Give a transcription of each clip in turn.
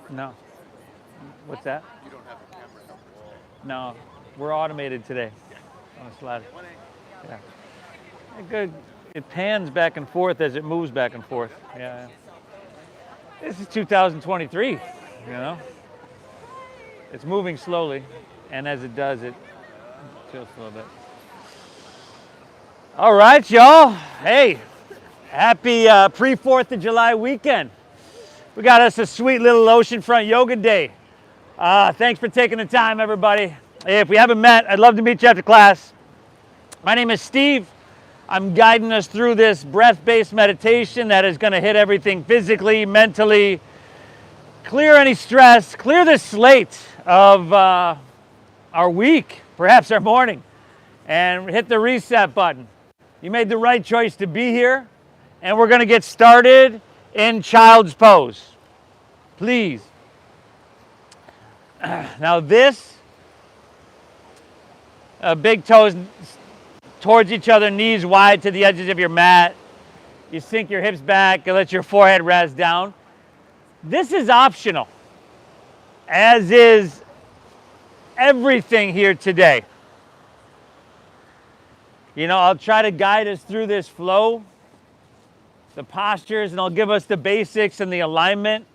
No. What's that? You don't have a camera help at all. No. We're automated today. On a slider. Yeah. Good. It pans back and forth as it moves back and forth. Yeah. This is 2023, you know. It's moving slowly, and as it does, it tilts a little bit. All right, y'all. Hey, happy pre-4th of July weekend. We got us a sweet little oceanfront yoga day. Thanks for taking the time, everybody. Hey, if we haven't met, I'd love to meet you after class. My name is Steve. I'm guiding us through this breath-based meditation that is going to hit everything physically, mentally, clear any stress, clear the slate of our week, perhaps our morning, and hit the reset button. You made the right choice to be here, and we're going to get started in child's pose. Please. Now this, big toes towards each other, knees wide to the edges of your mat. You sink your hips back and let your forehead rest down. This is optional, as is everything here today. You know, I'll try to guide us through this flow, the postures, and I'll give us the basics and the alignment.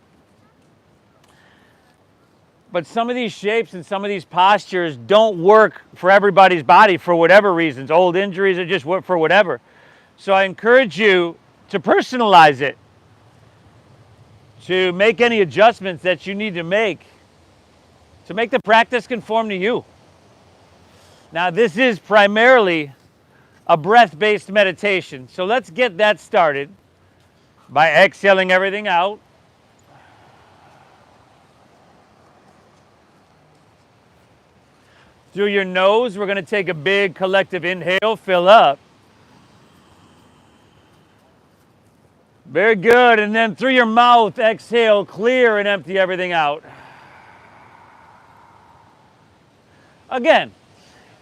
But some of these shapes and some of these postures don't work for everybody's body for whatever reasons, old injuries or just for whatever. So I encourage you to personalize it, to make any adjustments that you need to make the practice conform to you. Now, this is primarily a breath-based meditation. So let's get that started by exhaling everything out. Through your nose, we're going to take a big collective inhale, fill up. Very good. And then through your mouth, exhale, clear and empty everything out. Again,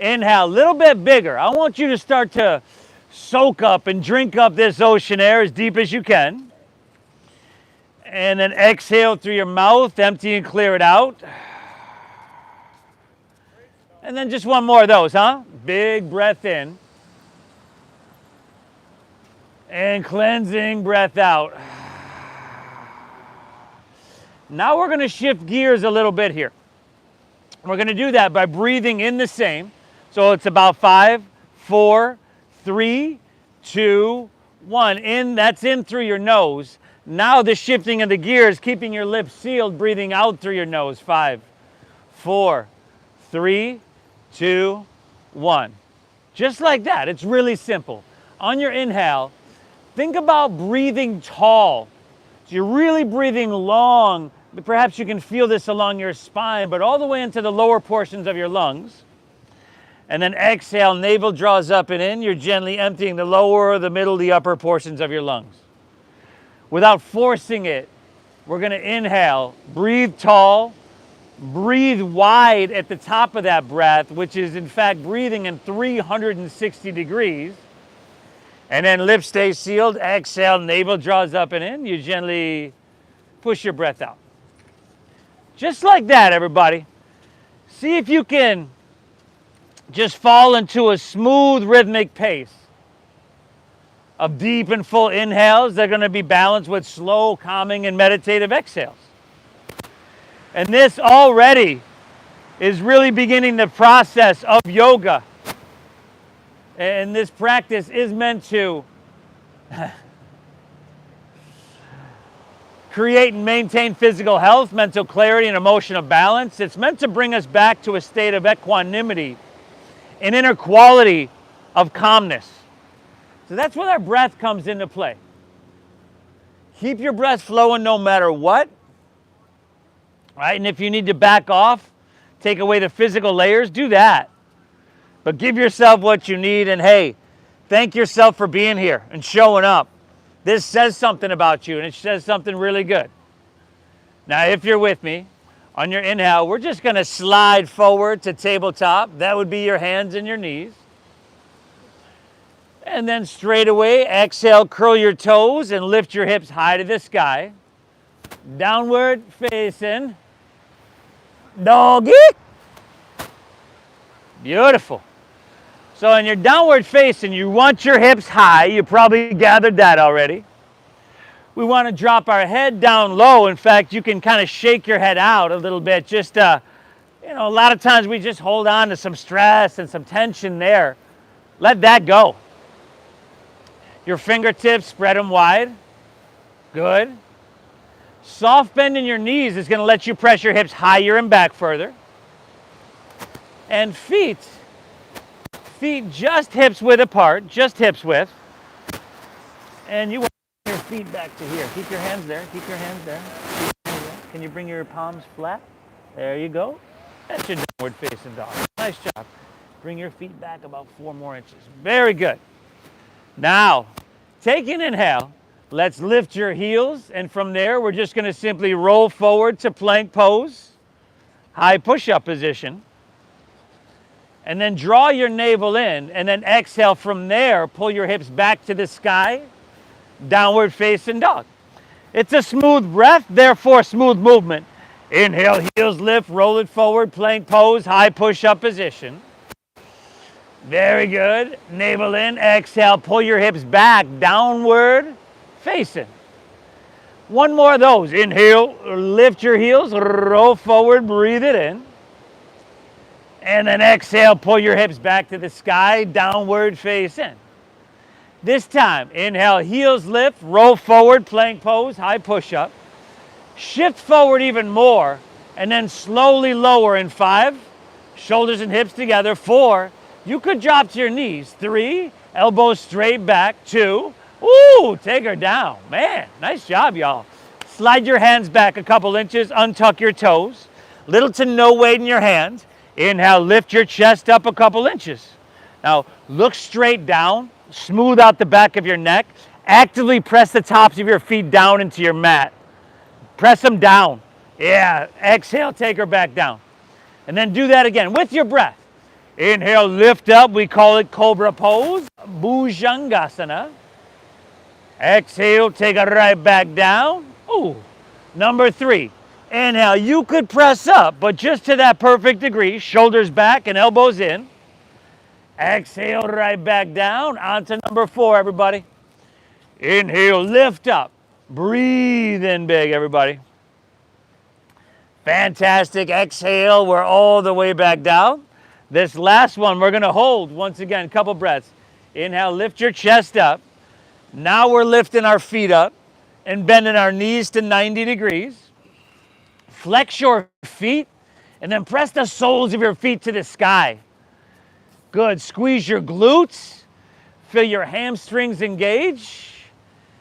inhale, a little bit bigger. I want you to start to soak up and drink up this ocean air as deep as you can. And then exhale through your mouth, empty and clear it out. And then just one more of those, huh? Big breath in. And cleansing breath out. Now we're going to shift gears a little bit here. We're going to do that by breathing in the same. So it's about 5, 4, 3, 2, 1. In, that's in through your nose. Now the shifting of the gears, keeping your lips sealed, breathing out through your nose. 5, 4, 3, 2, 1. Just like that. It's really simple. On your inhale, think about breathing tall. So you're really breathing long. Perhaps you can feel this along your spine, but all the way into the lower portions of your lungs. And then exhale, navel draws up and in. You're gently emptying the lower, the middle, the upper portions of your lungs. Without forcing it, we're going to inhale, breathe tall, breathe wide at the top of that breath, which is in fact breathing in 360 degrees. And then lips stay sealed. Exhale, navel draws up and in. You gently push your breath out. Just like that, everybody. See if you can just fall into a smooth rhythmic pace of deep and full inhales. They're going to be balanced with slow, calming, and meditative exhales. And this already is really beginning the process of yoga. And this practice is meant to create and maintain physical health, mental clarity, and emotional balance. It's meant to bring us back to a state of equanimity, an inner quality of calmness. So that's where our breath comes into play. Keep your breath flowing no matter what. Right? And if you need to back off, take away the physical layers, do that. But give yourself what you need, and hey, thank yourself for being here and showing up. This says something about you, and it says something really good. Now, if you're with me, on your inhale, we're just going to slide forward to tabletop. That would be your hands and your knees. And then straight away, exhale, curl your toes and lift your hips high to the sky. Downward facing doggy. Beautiful. So in your downward facing, you want your hips high. You probably gathered that already. We want to drop our head down low. In fact, you can kind of shake your head out a little bit. Just, a lot of times we just hold on to some stress and some tension there. Let that go. Your fingertips, spread them wide. Good. Soft bend in your knees is going to let you press your hips higher and back further. And feet just hips width apart, just hips width. And you want your feet back to here. Keep your hands there, keep your hands there. Can you bring your palms flat? There you go. That's your downward facing dog. Nice job. Bring your feet back about 4 more inches. Very good. Now, take an inhale. Let's lift your heels, and from there, we're just going to simply roll forward to plank pose, high push-up position, and then draw your navel in, and then exhale from there, pull your hips back to the sky, downward facing dog. It's a smooth breath, therefore smooth movement. Inhale, heels lift, roll it forward, plank pose, high push-up position. Very good. Navel in, exhale, pull your hips back, downward facing. One more of those. Inhale, lift your heels, roll forward, breathe it in. And then exhale, pull your hips back to the sky, downward facing. This time, inhale, heels lift, roll forward, plank pose, high push-up. Shift forward even more, and then slowly lower in 5. Shoulders and hips together. 4. You could drop to your knees. 3. Elbows straight back. 2. Ooh, take her down. Man, nice job, y'all. Slide your hands back a couple inches. Untuck your toes. Little to no weight in your hands. Inhale, lift your chest up a couple inches. Now, look straight down. Smooth out the back of your neck. Actively press the tops of your feet down into your mat. Press them down. Yeah, exhale, take her back down. And then do that again with your breath. Inhale, lift up. We call it Cobra Pose, Bhujangasana. Exhale, take it right back down. Ooh. Number 3. Inhale, you could press up, but just to that perfect degree. Shoulders back and elbows in. Exhale, right back down. On to number 4, everybody. Inhale, lift up. Breathe in big, everybody. Fantastic. Exhale, we're all the way back down. This last one, we're going to hold, once again, a couple breaths. Inhale, lift your chest up. Now we're lifting our feet up and bending our knees to 90 degrees. Flex your feet and then press the soles of your feet to the sky. Good. Squeeze your glutes. Feel your hamstrings engage.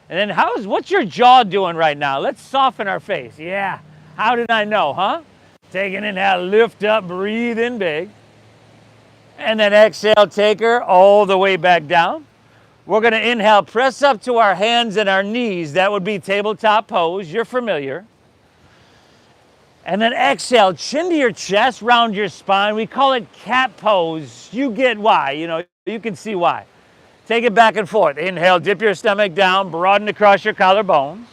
And then what's your jaw doing right now? Let's soften our face. Yeah. How did I know, huh? Take an inhale, lift up, breathe in big. And then exhale, take her all the way back down. We're going to inhale, press up to our hands and our knees. That would be tabletop pose. You're familiar. And then exhale, chin to your chest, round your spine. We call it cat pose. You get why. You can see why. Take it back and forth. Inhale, dip your stomach down, broaden across your collarbones.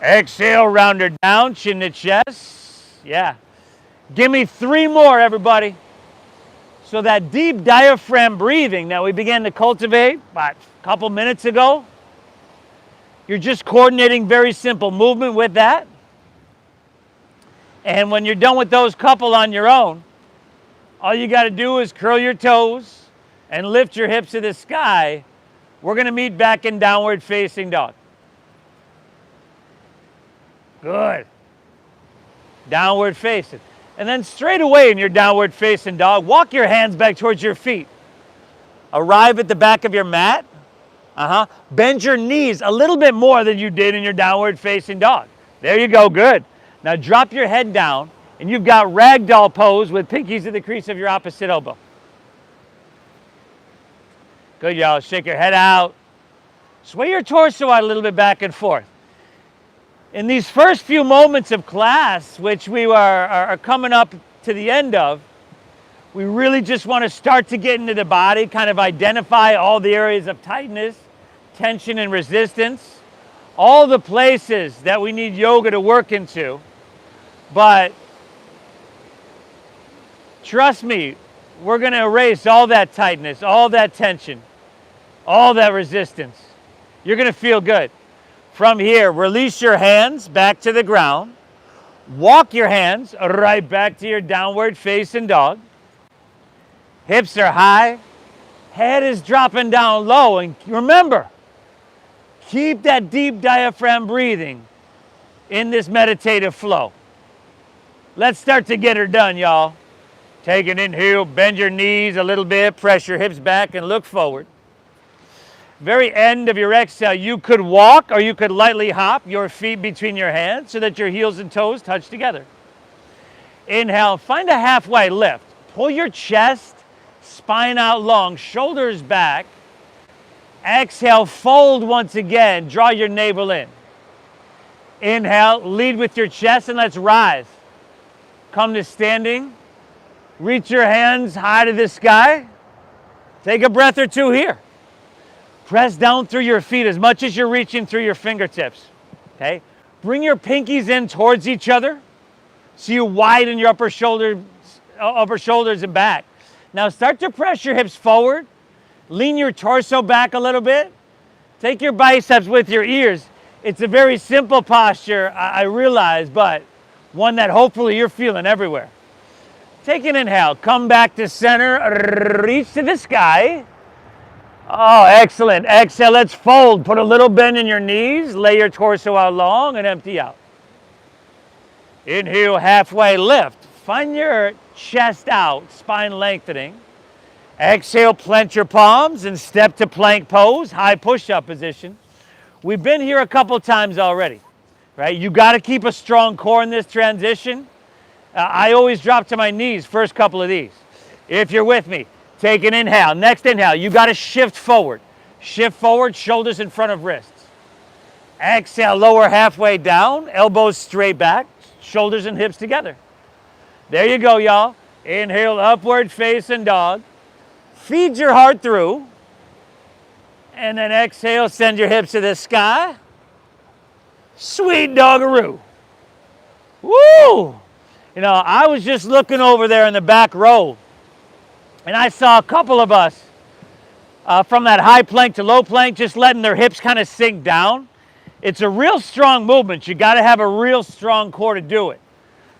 Exhale, round her down, chin to chest. Yeah. Give me 3 more, everybody. So that deep diaphragm breathing that we began to cultivate about a couple minutes ago, you're just coordinating very simple movement with that. And when you're done with those couple on your own, all you got to do is curl your toes and lift your hips to the sky. We're going to meet back in downward facing dog. Good. Downward facing. And then straight away in your downward facing dog, walk your hands back towards your feet. Arrive at the back of your mat. Bend your knees a little bit more than you did in your downward facing dog. There you go, good. Now drop your head down, and you've got ragdoll pose with pinkies at the crease of your opposite elbow. Good, y'all. Shake your head out. Sway your torso out a little bit back and forth. In these first few moments of class, which we are coming up to the end of, we really just want to start to get into the body, kind of identify all the areas of tightness, tension, and resistance, all the places that we need yoga to work into. But trust me, we're going to erase all that tightness, all that tension, all that resistance. You're going to feel good. From here, release your hands back to the ground. Walk your hands right back to your downward facing dog. Hips are high. Head is dropping down low. And remember, keep that deep diaphragm breathing in this meditative flow. Let's start to get her done, y'all. Take an inhale, bend your knees a little bit, press your hips back and look forward. Very end of your exhale, you could walk or you could lightly hop your feet between your hands so that your heels and toes touch together. Inhale, find a halfway lift. Pull your chest, spine out long, shoulders back. Exhale, fold once again, draw your navel in. Inhale, lead with your chest and let's rise. Come to standing. Reach your hands high to the sky. Take a breath or two here. Press down through your feet as much as you're reaching through your fingertips. Okay? Bring your pinkies in towards each other so you widen your upper shoulders and back. Now start to press your hips forward. Lean your torso back a little bit. Take your biceps with your ears. It's a very simple posture, I realize, but one that hopefully you're feeling everywhere. Take an inhale. Come back to center. Reach to the sky. Oh, excellent. Exhale, let's fold. Put a little bend in your knees. Lay your torso out long and empty out. Inhale, halfway lift. Find your chest out, spine lengthening. Exhale, plant your palms and step to plank pose, high push-up position. We've been here a couple times already, right? You got to keep a strong core in this transition. I always drop to my knees first couple of these. If you're with me, take an inhale. Next inhale, you got to shift forward. Shift forward, shoulders in front of wrists. Exhale, lower halfway down, elbows straight back, shoulders and hips together. There you go, y'all. Inhale, upward facing dog. Feed your heart through. And then exhale, send your hips to the sky. Sweet doggaroo. Woo! You know, I was just looking over there in the back row, and I saw a couple of us from that high plank to low plank, just letting their hips kind of sink down. It's a real strong movement. You got to have a real strong core to do it.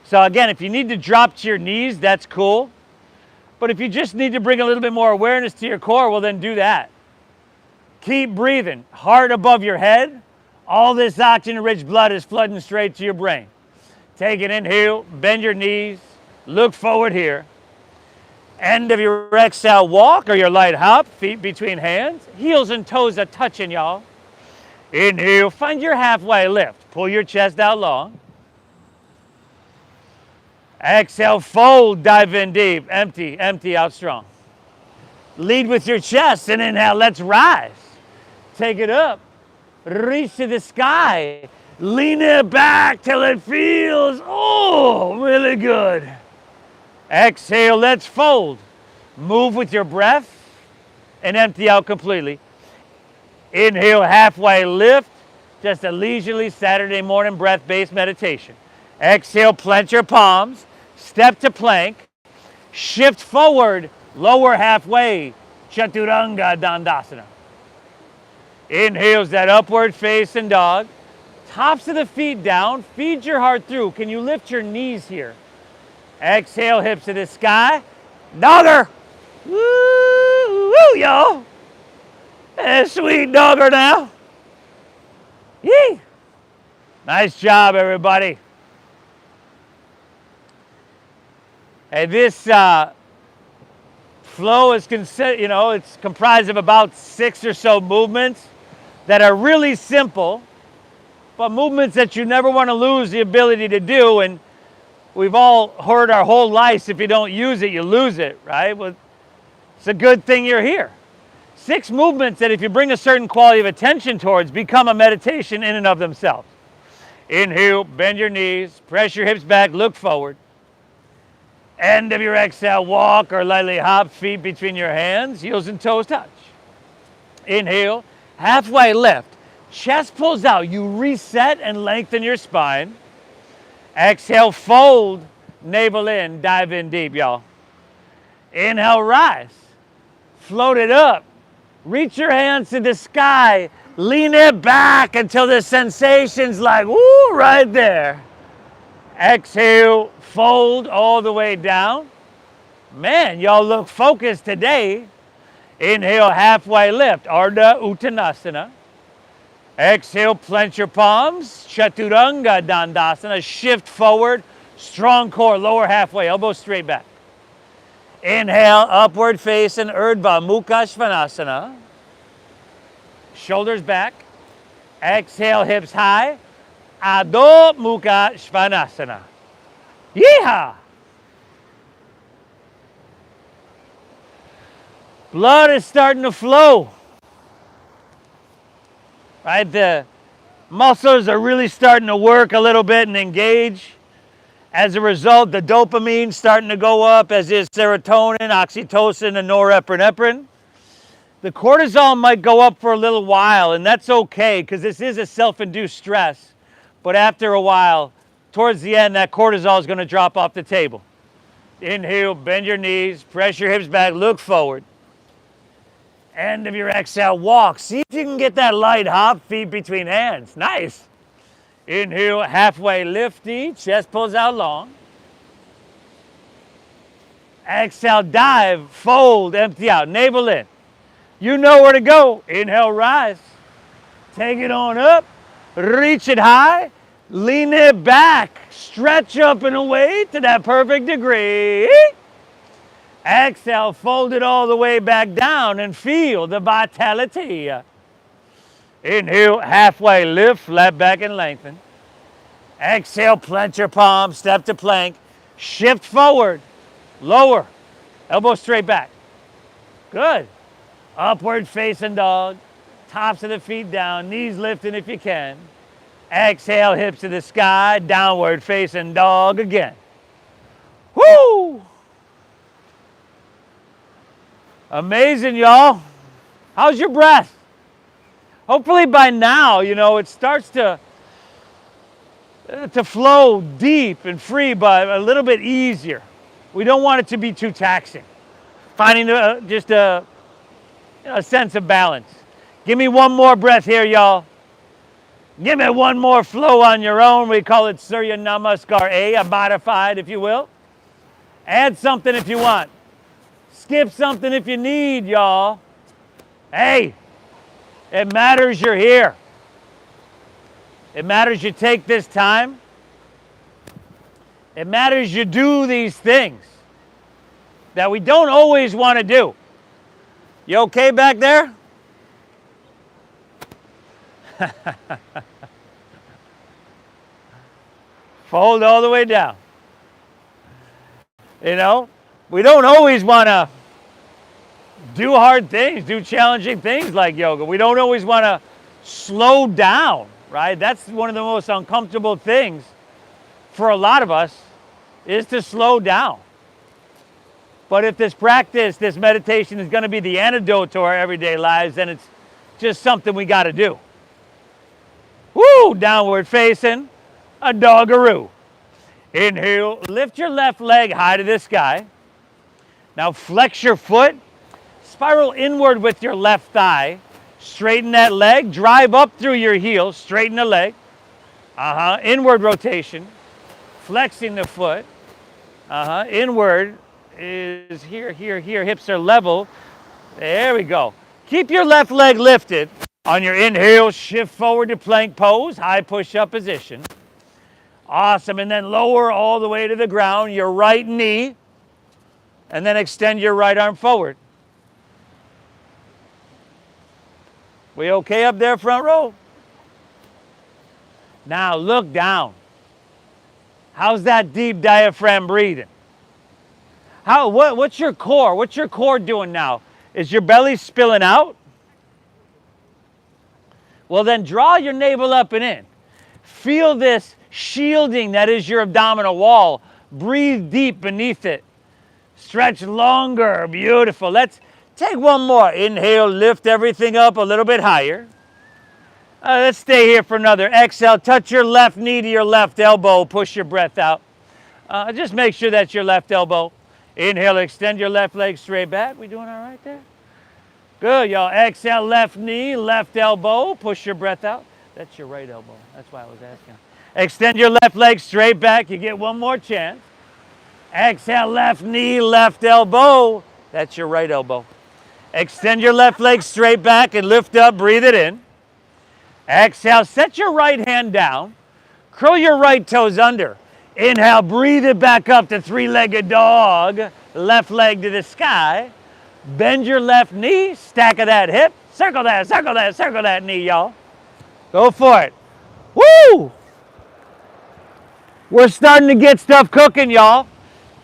So again, if you need to drop to your knees, that's cool. But if you just need to bring a little bit more awareness to your core, well, then do that. Keep breathing. Heart above your head. All this oxygen-rich blood is flooding straight to your brain. Take an inhale, bend your knees, look forward here. End of your exhale, walk or your light hop, feet between hands, heels and toes are touching, y'all. Inhale, find your halfway lift. Pull your chest out long. Exhale, fold, dive in deep, empty, empty out strong. Lead with your chest and inhale, let's rise. Take it up, reach to the sky. Lean it back till it feels, really good. Exhale, let's fold. Move with your breath and empty out completely. Inhale, halfway lift. Just a leisurely Saturday morning breath-based meditation. Exhale, plant your palms. step to plank, shift forward, lower halfway, Chaturanga Dandasana. Inhales that upward facing dog. Tops of the feet down, feed your heart through. Can you lift your knees here? Exhale, hips to the sky. Dogger. Woo, woo, y'all. Sweet dogger now. Yee. Nice job, everybody. Hey, this flow is it's comprised of about 6 or so movements that are really simple, but movements that you never want to lose the ability to do. And we've all heard our whole lives, if you don't use it, you lose it, right? Well, it's a good thing you're here. 6 movements that if you bring a certain quality of attention towards, become a meditation in and of themselves. Inhale, bend your knees, press your hips back, look forward. End of your exhale, walk or lightly hop, feet between your hands, heels and toes touch. Inhale, halfway lift, chest pulls out, you reset and lengthen your spine. Exhale, fold, navel in, dive in deep, y'all. Inhale, rise, float it up, reach your hands to the sky, lean it back until the sensation's like, woo, right there. Exhale, fold all the way down. Man, y'all look focused today. Inhale, halfway lift, Ardha Uttanasana. Exhale, plant your palms, Chaturanga Dandasana. Shift forward, strong core, lower halfway, elbows straight back. Inhale, upward facing Urdhva Mukha Svanasana. Shoulders back. Exhale, hips high. Adho Mukha Svanasana. Yeehaw! Blood is starting to flow. Right? The muscles are really starting to work a little bit and engage. As a result, the dopamine starting to go up, as is serotonin, oxytocin, and norepinephrine. The cortisol might go up for a little while, and that's okay because this is a self-induced stress. But after a while, towards the end, that cortisol is going to drop off the table. Inhale, bend your knees, press your hips back, look forward. End of your exhale, walk. See if you can get that light hop, feet between hands. Nice. Inhale, halfway lifty, chest pulls out long. Exhale, dive, fold, empty out, navel in. You know where to go. Inhale, rise. Take it on up, reach it high, lean it back, stretch up and away to that perfect degree. Exhale, fold it all the way back down and feel the vitality. Inhale, halfway lift, flat back and lengthen. Exhale, plant your palms, step to plank. Shift forward, lower, elbow straight back. Good. Upward facing dog, tops of the feet down, knees lifting if you can. Exhale, hips to the sky, downward facing dog again. Woo! Amazing, y'all. How's your breath? Hopefully by now, it starts to flow deep and free, but a little bit easier. We don't want it to be too taxing. Finding just a sense of balance. Give me one more breath here, y'all. Give me one more flow on your own. We call it Surya Namaskar a modified, if you will. Add something if you want. Skip something if you need, y'all. Hey, it matters you're here. It matters you take this time. It matters you do these things that we don't always want to do. You okay back there? Fold all the way down. We don't always want to do hard things, do challenging things like yoga. We don't always want to slow down, right? That's one of the most uncomfortable things for a lot of us, is to slow down. But if this practice, this meditation is going to be the antidote to our everyday lives, then it's just something we got to do. Woo! Downward facing, a doggaroo. Inhale, lift your left leg high to the sky. Now flex your foot, spiral inward with your left thigh. Straighten that leg, drive up through your heel, straighten the leg. Inward rotation, flexing the foot. Inward is here, here, here, hips are level. There we go. Keep your left leg lifted. On your inhale, shift forward to plank pose, high push-up position. Awesome, and then lower all the way to the ground, your right knee, and then extend your right arm forward. We okay up there, front row? Now look down. How's that deep diaphragm breathing? What's your core? What's your core doing now? Is your belly spilling out? Well, then draw your navel up and in. Feel this shielding that is your abdominal wall. Breathe deep beneath it. Stretch longer. Beautiful. Let's take one more. Inhale, lift everything up a little bit higher. Let's stay here for another. Exhale, touch your left knee to your left elbow. Push your breath out. Just make sure that's your left elbow. Inhale, extend your left leg straight back. We doing all right there? Good, y'all. Exhale, left knee, left elbow. Push your breath out. That's your right elbow. That's why I was asking. Extend your left leg straight back. You get one more chance. Exhale, left knee, left elbow. That's your right elbow. Extend your left leg straight back and lift up. Breathe it in. Exhale, set your right hand down. Curl your right toes under. Inhale, breathe it back up to three-legged dog. Left leg to the sky. Bend your left knee, stack of that hip. Circle that, circle that, circle that knee, y'all. Go for it. Woo! We're starting to get stuff cooking, y'all.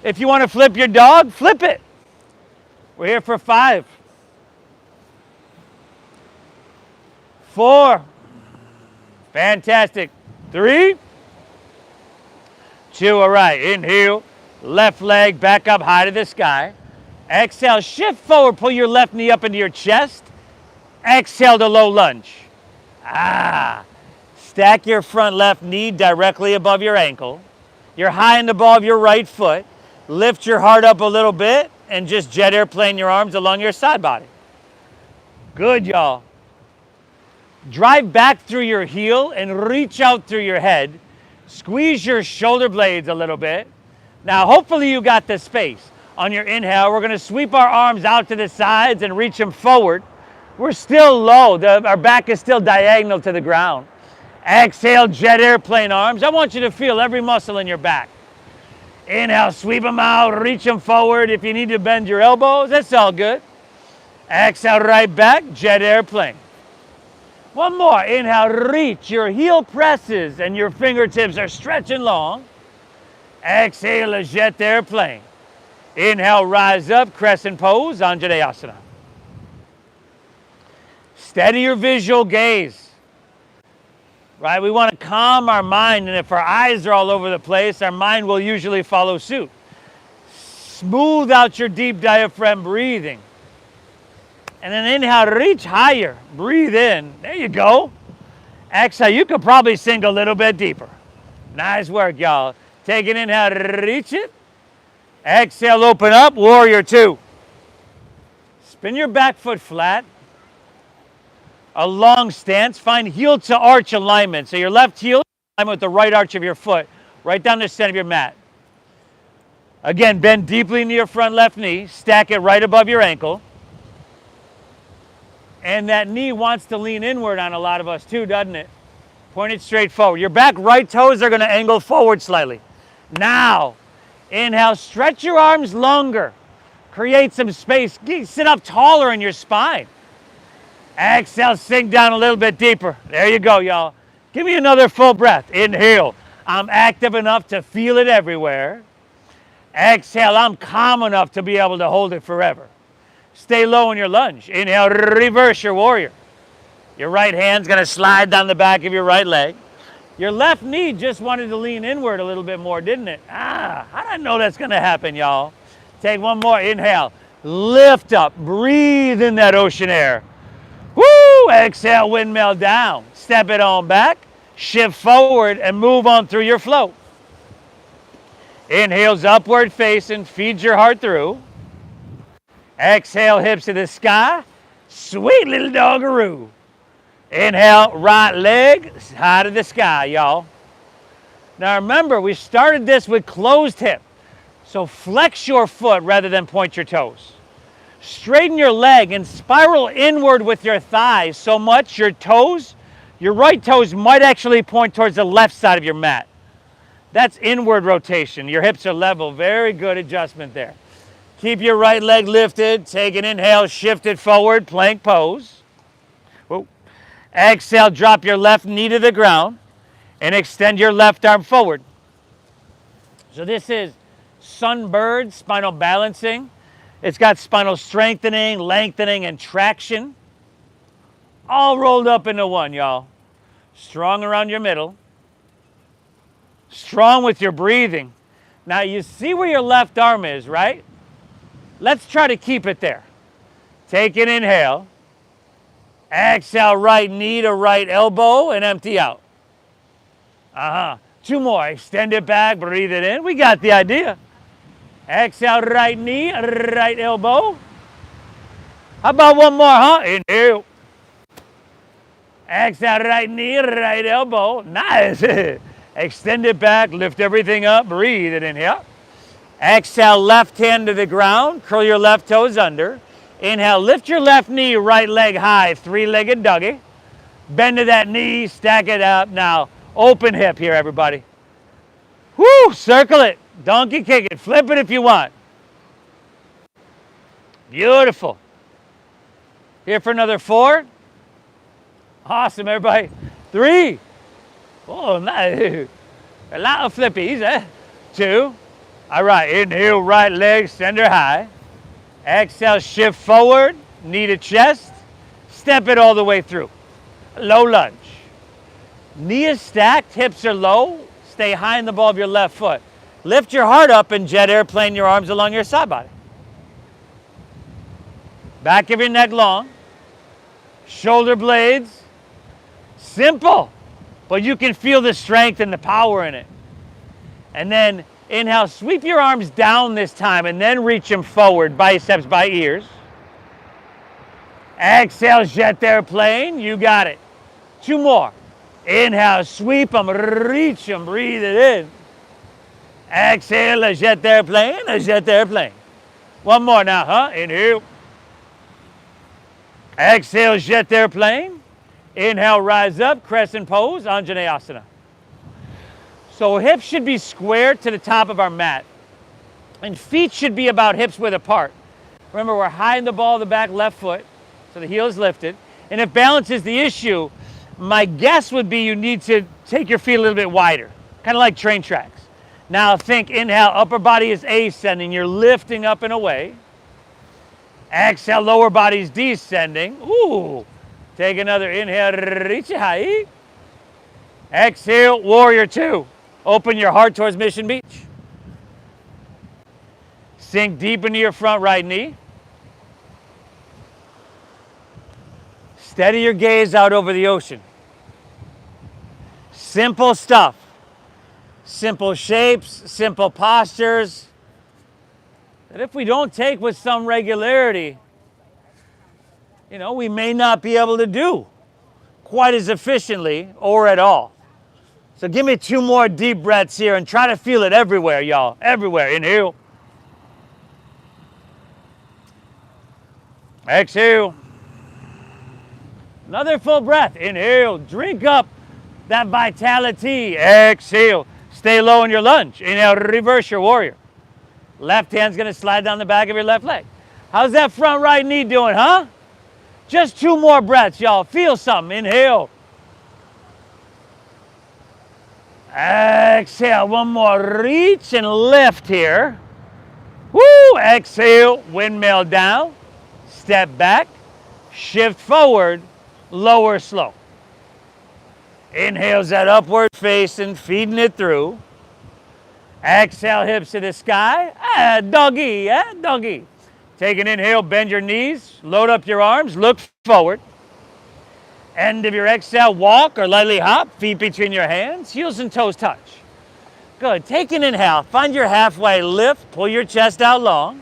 If you want to flip your dog, flip it. We're here for 5, 4. Fantastic. 3, 2, all right. Inhale, left leg back up high to the sky. Exhale, shift forward, pull your left knee up into your chest. Exhale to low lunge. Stack your front left knee directly above your ankle. You're high in the ball of your right foot. Lift your heart up a little bit and just jet airplane your arms along your side body. Good, y'all. Drive back through your heel and reach out through your head. Squeeze your shoulder blades a little bit. Now, hopefully you got the space. On your inhale, we're going to sweep our arms out to the sides and reach them forward. We're still low. Our back is still diagonal to the ground. Exhale, jet airplane arms. I want you to feel every muscle in your back. Inhale, sweep them out, reach them forward. If you need to bend your elbows, that's all good. Exhale, right back, jet airplane. One more. Inhale, reach. Your heel presses and your fingertips are stretching long. Exhale, a jet airplane. Inhale, rise up, crescent pose, Anjaneyasana. Steady your visual gaze. Right? We want to calm our mind, and if our eyes are all over the place, our mind will usually follow suit. Smooth out your deep diaphragm breathing. And then inhale, reach higher. Breathe in. There you go. Exhale, you could probably sink a little bit deeper. Nice work, y'all. Take an inhale, reach it. Exhale, open up, warrior 2. Spin your back foot flat. A long stance. Find heel to arch alignment. So your left heel is in alignment with the right arch of your foot, right down the center of your mat. Again, bend deeply into your front left knee. Stack it right above your ankle. And that knee wants to lean inward on a lot of us too, doesn't it? Point it straight forward. Your back right toes are going to angle forward slightly. Now, inhale, stretch your arms longer. Create some space. Sit up taller in your spine. Exhale, sink down a little bit deeper. There you go, y'all. Give me another full breath. Inhale. I'm active enough to feel it everywhere. Exhale, I'm calm enough to be able to hold it forever. Stay low in your lunge. Inhale, reverse your warrior. Your right hand's going to slide down the back of your right leg. Your left knee just wanted to lean inward a little bit more, didn't it? How did I know that's going to happen, y'all? Take one more. Inhale. Lift up. Breathe in that ocean air. Woo! Exhale, windmill down. Step it on back. Shift forward and move on through your float. Inhale's upward facing, feeds your heart through. Exhale, hips to the sky. Sweet little doggaroo. Inhale, right leg high to the sky, y'all. Now remember, we started this with closed hip. So flex your foot rather than point your toes. Straighten your leg and spiral inward with your thighs so much your toes, your right toes might actually point towards the left side of your mat. That's inward rotation. Your hips are level. Very good adjustment there. Keep your right leg lifted. Take an inhale, shift it forward, plank pose. Whoa. Exhale, drop your left knee to the ground and extend your left arm forward. So this is Sunbird spinal balancing. It's got spinal strengthening, lengthening, and traction. All rolled up into one, y'all. Strong around your middle. Strong with your breathing. Now you see where your left arm is, right? Let's try to keep it there. Take an inhale. Exhale, right knee to right elbow and empty out. Two more. Extend it back, breathe it in. We got the idea. Exhale, right knee, right elbow. How about one more, huh? Inhale. Exhale, right knee, right elbow. Nice. Extend it back, lift everything up, breathe it in here. Exhale, left hand to the ground, curl your left toes under. Inhale, lift your left knee, right leg high, three-legged doggy. Bend to that knee, stack it up. Now, open hip here, everybody. Woo, circle it, donkey kick it, flip it if you want. Beautiful. Here for another 4. Awesome, everybody. 3. Oh, nice. A lot of flippies, eh? 2. All right, inhale, right leg, center high. Exhale, shift forward, knee to chest. Step it all the way through. Low lunge. Knee is stacked, hips are low. Stay high in the ball of your left foot. Lift your heart up and jet airplane your arms along your side body. Back of your neck long. Shoulder blades. Simple, but you can feel the strength and the power in it. And then inhale, sweep your arms down this time and then reach them forward, biceps by ears. Exhale, jet airplane. You got it. 2 more. Inhale, sweep them, reach them, breathe it in. Exhale, a jet airplane, a jet airplane. One more now, huh? Inhale. Exhale, jet airplane. Inhale, rise up, crescent pose, Anjaneyasana. So hips should be squared to the top of our mat. And feet should be about hips width apart. Remember, we're high in the ball of the back left foot, so the heel is lifted. And if balance is the issue, my guess would be you need to take your feet a little bit wider, kind of like train tracks. Now think, inhale, upper body is ascending, you're lifting up and away. Exhale, lower body is descending. Ooh, take another inhale, reach it high. Exhale, warrior 2. Open your heart towards Mission Beach. Sink deep into your front right knee. Steady your gaze out over the ocean. Simple stuff. Simple shapes, simple postures. That if we don't take with some regularity, we may not be able to do quite as efficiently or at all. So give me 2 more deep breaths here and try to feel it everywhere, y'all. Everywhere. Inhale. Exhale. Another full breath. Inhale. Drink up that vitality. Exhale. Stay low in your lunge. Inhale. Reverse your warrior. Left hand's going to slide down the back of your left leg. How's that front right knee doing, huh? Just 2 more breaths, y'all. Feel something. Inhale. Exhale. One more. Reach and lift here. Woo! Exhale. Windmill down. Step back. Shift forward. Lower slow. Inhale's that upward facing, feeding it through. Exhale, hips to the sky. Doggy, doggy. Take an inhale, bend your knees, load up your arms, look forward. End of your exhale, walk or lightly hop, feet between your hands, heels and toes touch. Good. Take an inhale. Find your halfway lift. Pull your chest out long.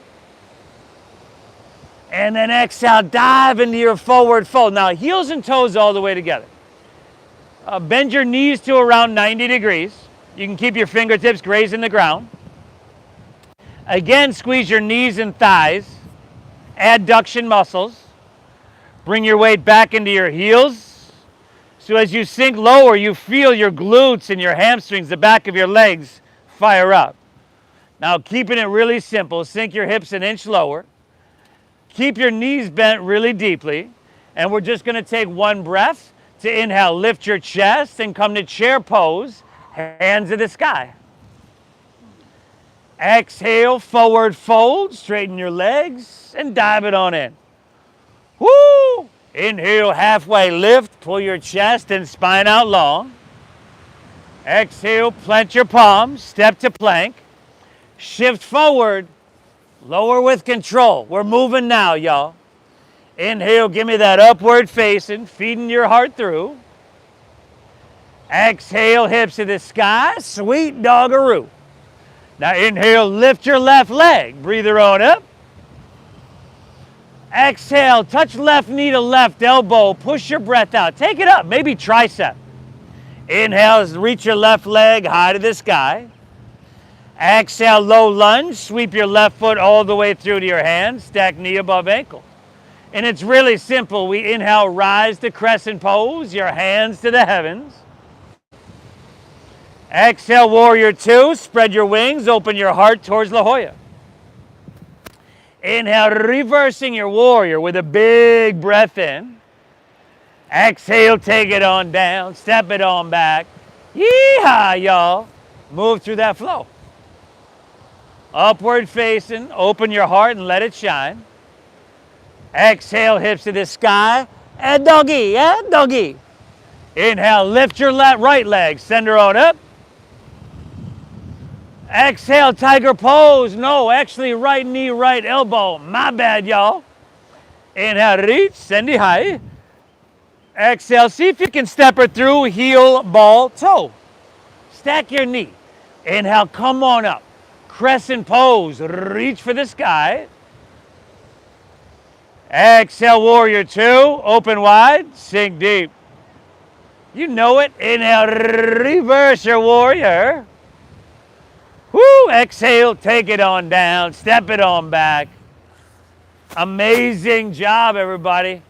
And then exhale, dive into your forward fold. Now, heels and toes all the way together. Bend your knees to around 90 degrees. You can keep your fingertips grazing the ground. Again, squeeze your knees and thighs. Adduction muscles. Bring your weight back into your heels. So as you sink lower, you feel your glutes and your hamstrings, the back of your legs, fire up. Now, keeping it really simple, sink your hips an inch lower. Keep your knees bent really deeply. And we're just going to take one breath to inhale. Lift your chest and come to chair pose, hands to the sky. Exhale, forward fold, straighten your legs, and dive it on in. Woo! Inhale, halfway lift, pull your chest and spine out long. Exhale, plant your palms, step to plank. Shift forward, lower with control. We're moving now, y'all. Inhale, give me that upward facing, feeding your heart through. Exhale, hips to the sky, sweet doggeroo. Now inhale, lift your left leg, breather on up. Exhale, touch left knee to left elbow, push your breath out. Take it up, maybe tricep. Inhale, reach your left leg high to the sky. Exhale, low lunge, sweep your left foot all the way through to your hands, stack knee above ankle. And it's really simple. We inhale, rise to crescent pose, your hands to the heavens. Exhale, warrior two, spread your wings, open your heart towards La Jolla. Inhale, reversing your warrior with a big breath in. Exhale, take it on down, step it on back. Yeehaw, y'all. Move through that flow. Upward facing, open your heart and let it shine. Exhale, hips to the sky. And doggy, doggy. Inhale, lift your right leg, send her on up. Exhale, tiger pose. No, actually right knee, right elbow. My bad, y'all. Inhale, reach, send it high. Exhale, see if you can step her through, heel, ball, toe. Stack your knee. Inhale, come on up. Crescent pose, reach for the sky. Exhale, warrior two, open wide, sink deep. You know it. Inhale, reverse your warrior. Woo, exhale, take it on down, step it on back. Amazing job, everybody.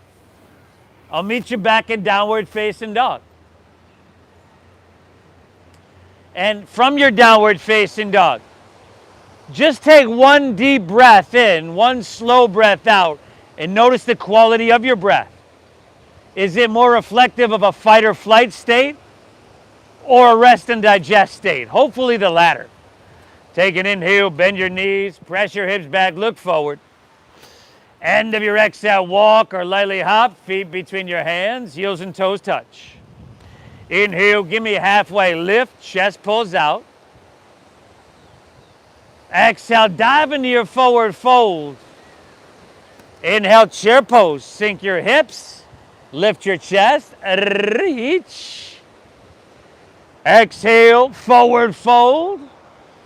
I'll meet you back in downward facing dog. And from your downward facing dog, just take one deep breath in, one slow breath out, and notice the quality of your breath. Is it more reflective of a fight or flight state or a rest and digest state? Hopefully the latter. Take an inhale, bend your knees, press your hips back, look forward. End of your exhale, walk or lightly hop, feet between your hands, heels and toes touch. Inhale, give me a halfway lift, chest pulls out. Exhale, dive into your forward fold. Inhale, chair pose, sink your hips, lift your chest, reach. Exhale, forward fold.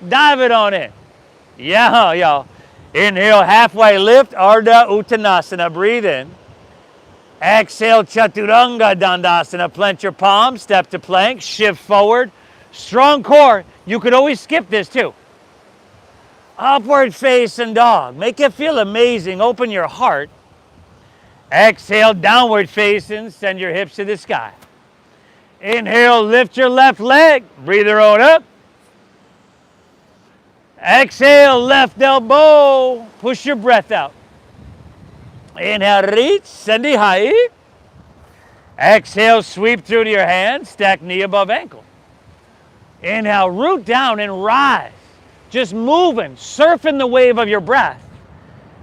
Dive it on in. Yeah, y'all. Inhale, halfway lift, Ardha Uttanasana. Breathe in. Exhale, Chaturanga Dandasana. Plant your palms, step to plank, shift forward. Strong core. You could always skip this too. Upward facing dog. Make it feel amazing. Open your heart. Exhale, downward facing. Send your hips to the sky. Inhale, lift your left leg. Breathe her on up. Exhale, left elbow. Push your breath out. Inhale, reach, send it high. Exhale, sweep through to your hands, stack knee above ankle. Inhale, root down and rise. Just moving, surfing the wave of your breath.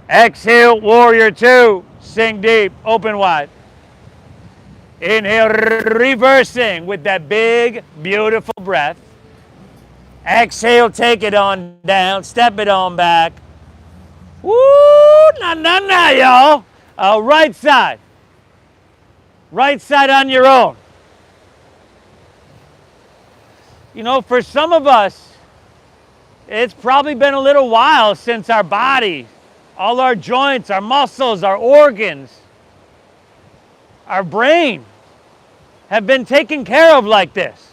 Exhale, warrior two, sink deep, open wide. Inhale, reversing with that big, beautiful breath. Exhale, take it on down, step it on back. Woo, na, y'all. Right side. Right side on your own. You know, for some of us, It's probably been a little while since our body, all our joints, our muscles, our organs, our brain have been taken care of like this.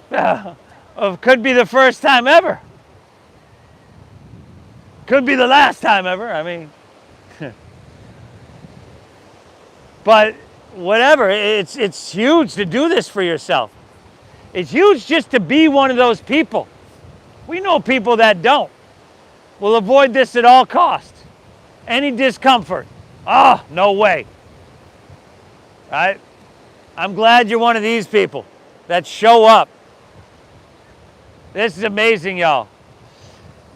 Could be the first time ever. Could be the last time ever. I mean, but whatever. It's huge to do this for yourself. It's huge just to be one of those people. We know people that don't. Will avoid this at all costs. Any discomfort. Oh, no way. Right? I'm glad you're one of these people that show up. This is amazing, y'all.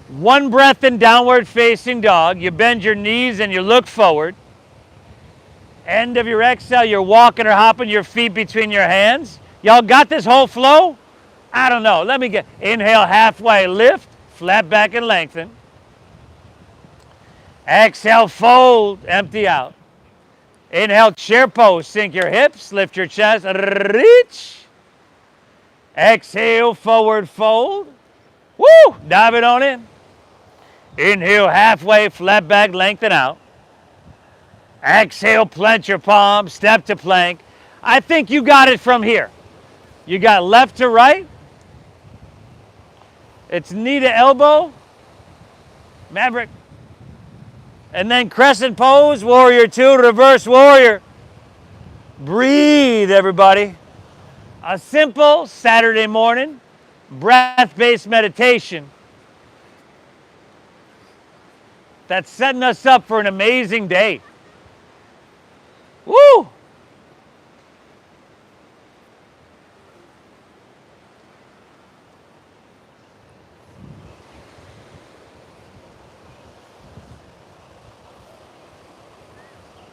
One breath in downward facing dog. You bend your knees and you look forward. End of your exhale, you're walking or hopping your feet between your hands. Y'all got this whole flow? I don't know. Let me get. Inhale, halfway lift, flat back and lengthen. Exhale, fold, empty out. Inhale, chair pose, sink your hips, lift your chest, reach. Exhale, forward fold. Woo! Dive it on in. Inhale, halfway, flat back, lengthen out. Exhale, plant your palms, step to plank. I think you got it from here. You got left to right. It's knee to elbow. Maverick. And then crescent pose, warrior two, reverse warrior. Breathe, everybody. A simple Saturday morning breath-based meditation that's setting us up for an amazing day. Woo!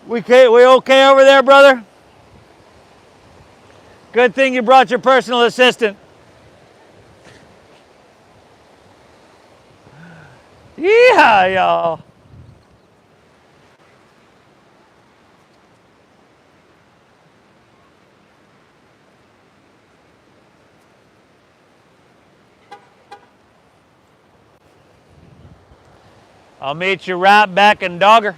We okay over there, brother? Good thing you brought your personal assistant. Yeah, y'all. I'll meet you right back in dogger.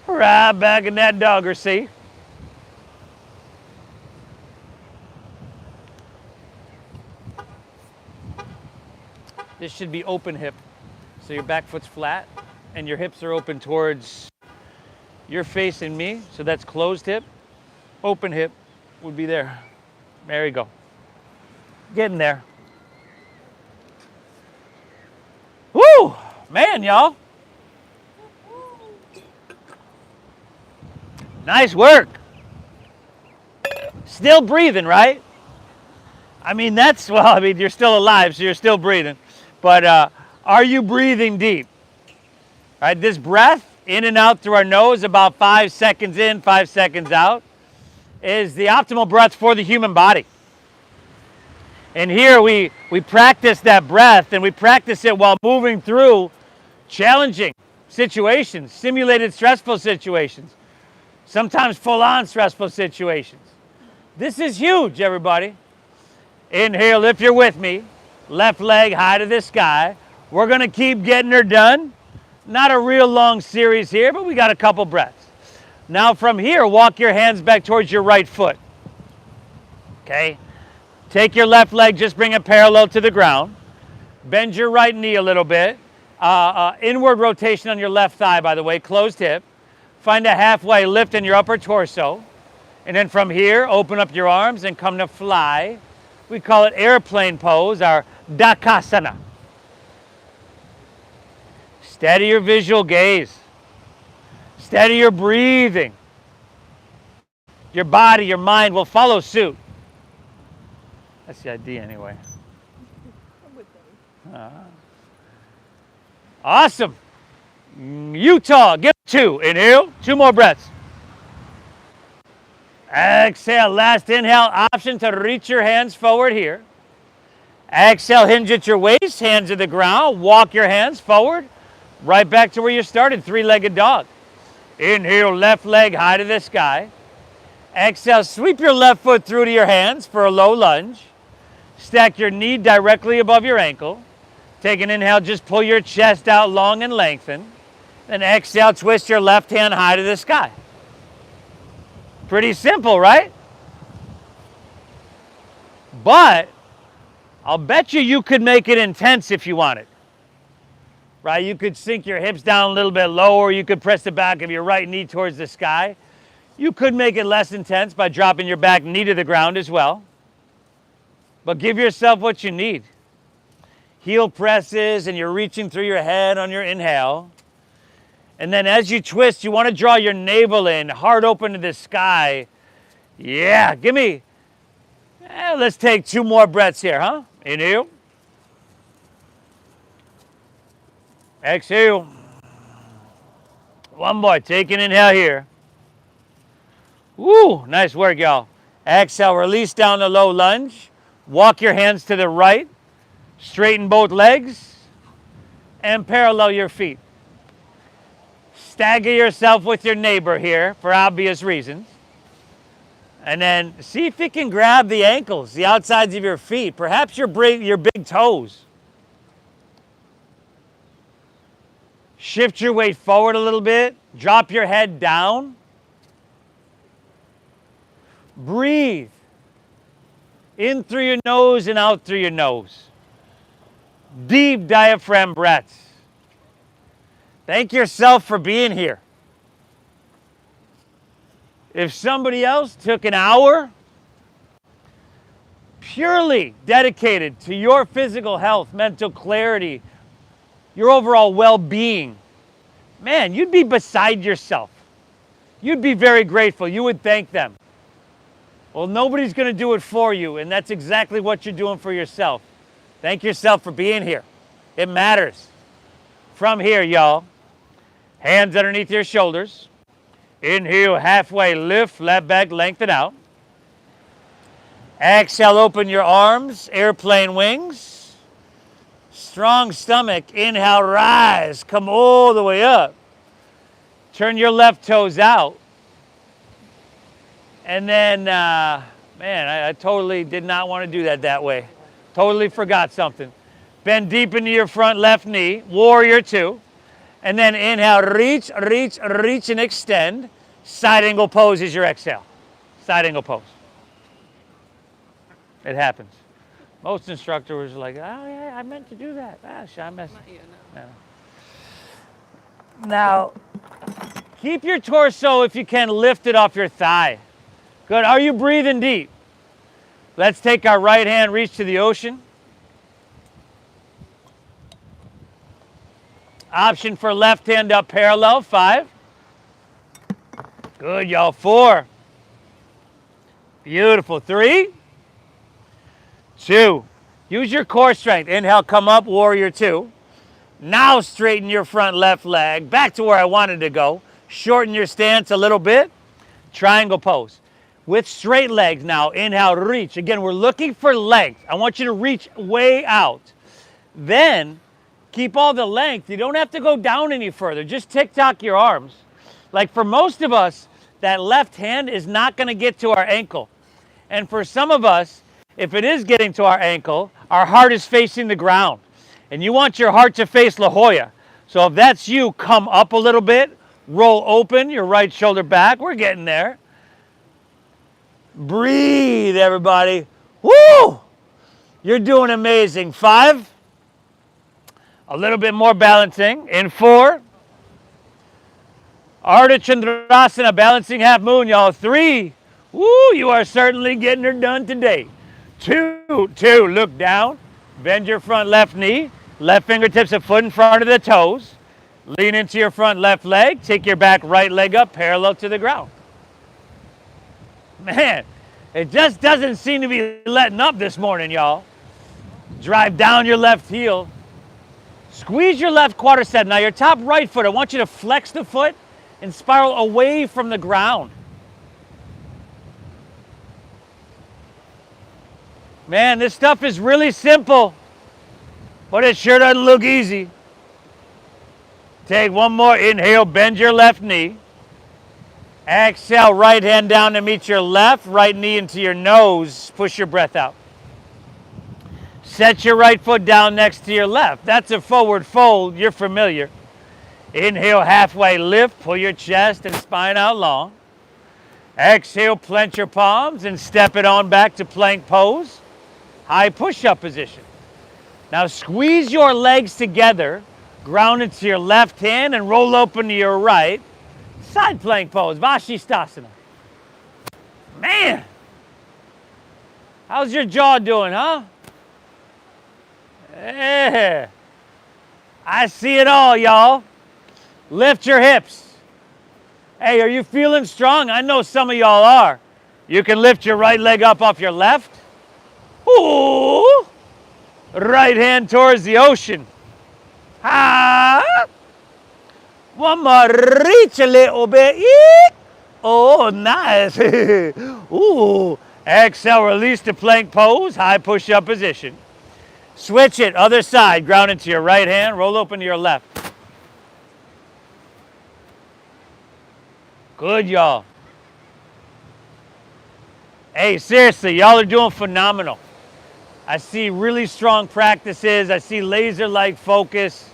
Right back in that dogger, see? This should be open hip. So your back foot's flat and your hips are open towards, you're facing me, so that's closed hip. Open hip would be there. There you go. Getting there. Woo! Man, y'all. Nice work. Still breathing, right? I mean, you're still alive, so you're still breathing. But are you breathing deep? All right, this breath in and out through our nose, about 5 seconds in, 5 seconds out, is the optimal breath for the human body. And here we practice that breath, and we practice it while moving through challenging situations, simulated stressful situations, sometimes full-on stressful situations. This is huge, everybody. Inhale, if you're with me, left leg high to the sky. We're gonna keep getting her done. Not a real long series here, but we got a couple breaths. Now from here, walk your hands back towards your right foot. Okay? Take your left leg, just bring it parallel to the ground. Bend your right knee a little bit. Inward rotation on your left thigh, by the way, closed hip. Find a halfway lift in your upper torso. And then from here, open up your arms and come to fly. We call it airplane pose, our Dakasana. Steady your visual gaze. Steady your breathing. Your body, your mind will follow suit. That's the idea anyway. Awesome. Utah, give 2. Inhale, 2 more breaths. Exhale, last inhale, option to reach your hands forward here. Exhale, hinge at your waist, hands to the ground, walk your hands forward, right back to where you started, 3-legged dog. Inhale, left leg high to the sky. Exhale, sweep your left foot through to your hands for a low lunge. Stack your knee directly above your ankle. Take an inhale, just pull your chest out long and lengthen. Then exhale, twist your left hand high to the sky. Pretty simple, right? But I'll bet you could make it intense if you wanted. Right? You could sink your hips down a little bit lower. You could press the back of your right knee towards the sky. You could make it less intense by dropping your back knee to the ground as well. But give yourself what you need. Heel presses, and you're reaching through your head on your inhale. And then as you twist, you want to draw your navel in, heart open to the sky. Yeah, give me, let's take 2 more breaths here, huh? Inhale. Exhale. One more, take an inhale here. Woo, nice work, y'all. Exhale, release down the low lunge. Walk your hands to the right. Straighten both legs. And parallel your feet. Stagger yourself with your neighbor here for obvious reasons. And then see if you can grab the ankles, the outsides of your feet, perhaps your big toes. Shift your weight forward a little bit. Drop your head down. Breathe. In through your nose and out through your nose. Deep diaphragm breaths. Thank yourself for being here. If somebody else took an hour purely dedicated to your physical health, mental clarity, your overall well-being, man, you'd be beside yourself. You'd be very grateful. You would thank them. Well, nobody's going to do it for you, and that's exactly what you're doing for yourself. Thank yourself for being here. It matters. From here, y'all, hands underneath your shoulders. Inhale, halfway lift, flat back, lengthen out. Exhale, open your arms, airplane wings. Strong stomach, inhale, rise, come all the way up. Turn your left toes out. And then, man, I totally did not want to do that way. Totally forgot something. Bend deep into your front left knee, warrior 2. And then inhale, reach, reach, reach, and extend. Side angle pose is your exhale. Side angle pose. It happens. Most instructors are like, oh yeah, I meant to do that. I messed. Not you, no. No. Now, keep your torso, if you can, lifted off your thigh. Good. Are you breathing deep? Let's take our right hand, reach to the ocean. Option for left hand up parallel, 5. Good, y'all, 4. Beautiful, 3. 2. Use your core strength. Inhale, come up, warrior 2. Now straighten your front left leg, back to where I wanted to go. Shorten your stance a little bit. Triangle pose. With straight legs now, inhale, reach. Again, we're looking for length. I want you to reach way out. Then, keep all the length. You don't have to go down any further. Just tick-tock your arms. Like for most of us, that left hand is not going to get to our ankle. And for some of us, if it is getting to our ankle, our heart is facing the ground. And you want your heart to face La Jolla. So if that's you, come up a little bit. Roll open your right shoulder back. We're getting there. Breathe, everybody. Woo! You're doing amazing. 5. A little bit more balancing. In 4. Ardha Chandrasana, balancing half moon, y'all. 3. Woo, you are certainly getting her done today. 2. Look down. Bend your front left knee. Left fingertips a foot in front of the toes. Lean into your front left leg. Take your back right leg up parallel to the ground. Man, it just doesn't seem to be letting up this morning, y'all. Drive down your left heel. Squeeze your left quadricep. Now your top right foot, I want you to flex the foot and spiral away from the ground. Man, this stuff is really simple, but it sure doesn't look easy. Take one more inhale, bend your left knee. Exhale, right hand down to meet your left, right knee into your nose. Push your breath out. Set your right foot down next to your left. That's a forward fold. You're familiar. Inhale, halfway lift. Pull your chest and spine out long. Exhale, clench your palms and step it on back to plank pose. High push-up position. Now squeeze your legs together, ground into your left hand and roll open to your right. Side plank pose, Vashisthasana. Man, how's your jaw doing, huh? Yeah. I see it all, y'all. Lift your hips. Hey, are you feeling strong? I know some of y'all are. You can lift your right leg up off your left. Ooh. Right hand towards the ocean. Ah. One more, reach a little bit. Eek. Oh, nice. Ooh. Exhale, release to plank pose, high push-up position. Switch it, other side, ground into your right hand, roll open to your left. Good, y'all. Hey, seriously, y'all are doing phenomenal. I see really strong practices. I see laser-like focus.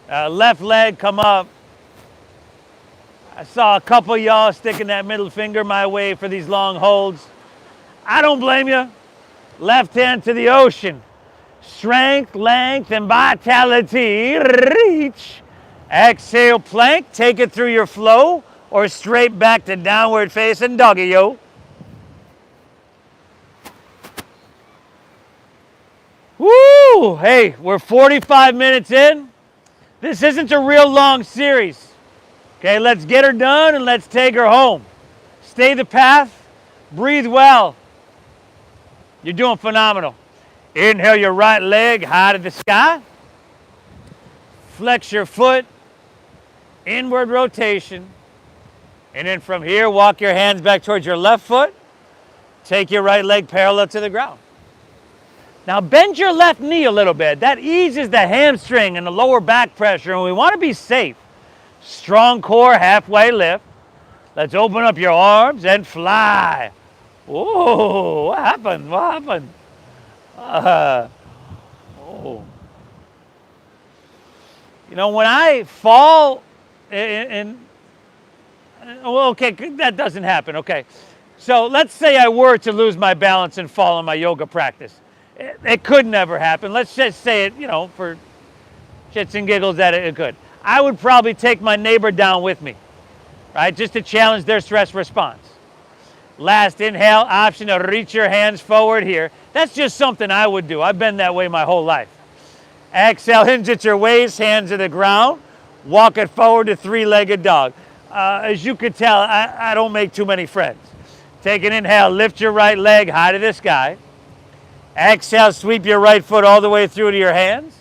Left leg come up. I saw a couple of y'all sticking that middle finger my way for these long holds. I don't blame you. Left hand to the ocean. Strength, length, and vitality. Reach. Exhale, plank. Take it through your flow or straight back to downward facing doggy, yo. Woo! Hey, we're 45 minutes in. This isn't a real long series. Okay, let's get her done and let's take her home. Stay the path. Breathe well. You're doing phenomenal. Inhale your right leg high to the sky. Flex your foot. Inward rotation. And then from here, walk your hands back towards your left foot. Take your right leg parallel to the ground. Now bend your left knee a little bit. That eases the hamstring and the lower back pressure, and we want to be safe. Strong core, halfway lift. Let's open up your arms and fly. Whoa, what happened? What happened? Oh. You know, when I fall well, okay, that doesn't happen, okay. So let's say I were to lose my balance and fall in my yoga practice. It could never happen. Let's just say it, you know, for shits and giggles that it could. I would probably take my neighbor down with me, right? Just to challenge their stress response. Last inhale, option to reach your hands forward here. That's just something I would do. I've been that way my whole life. Exhale, hinge at your waist, hands to the ground. Walk it forward to three-legged dog. As you can tell, I don't make too many friends. Take an inhale, lift your right leg high to the sky. Exhale, sweep your right foot all the way through to your hands.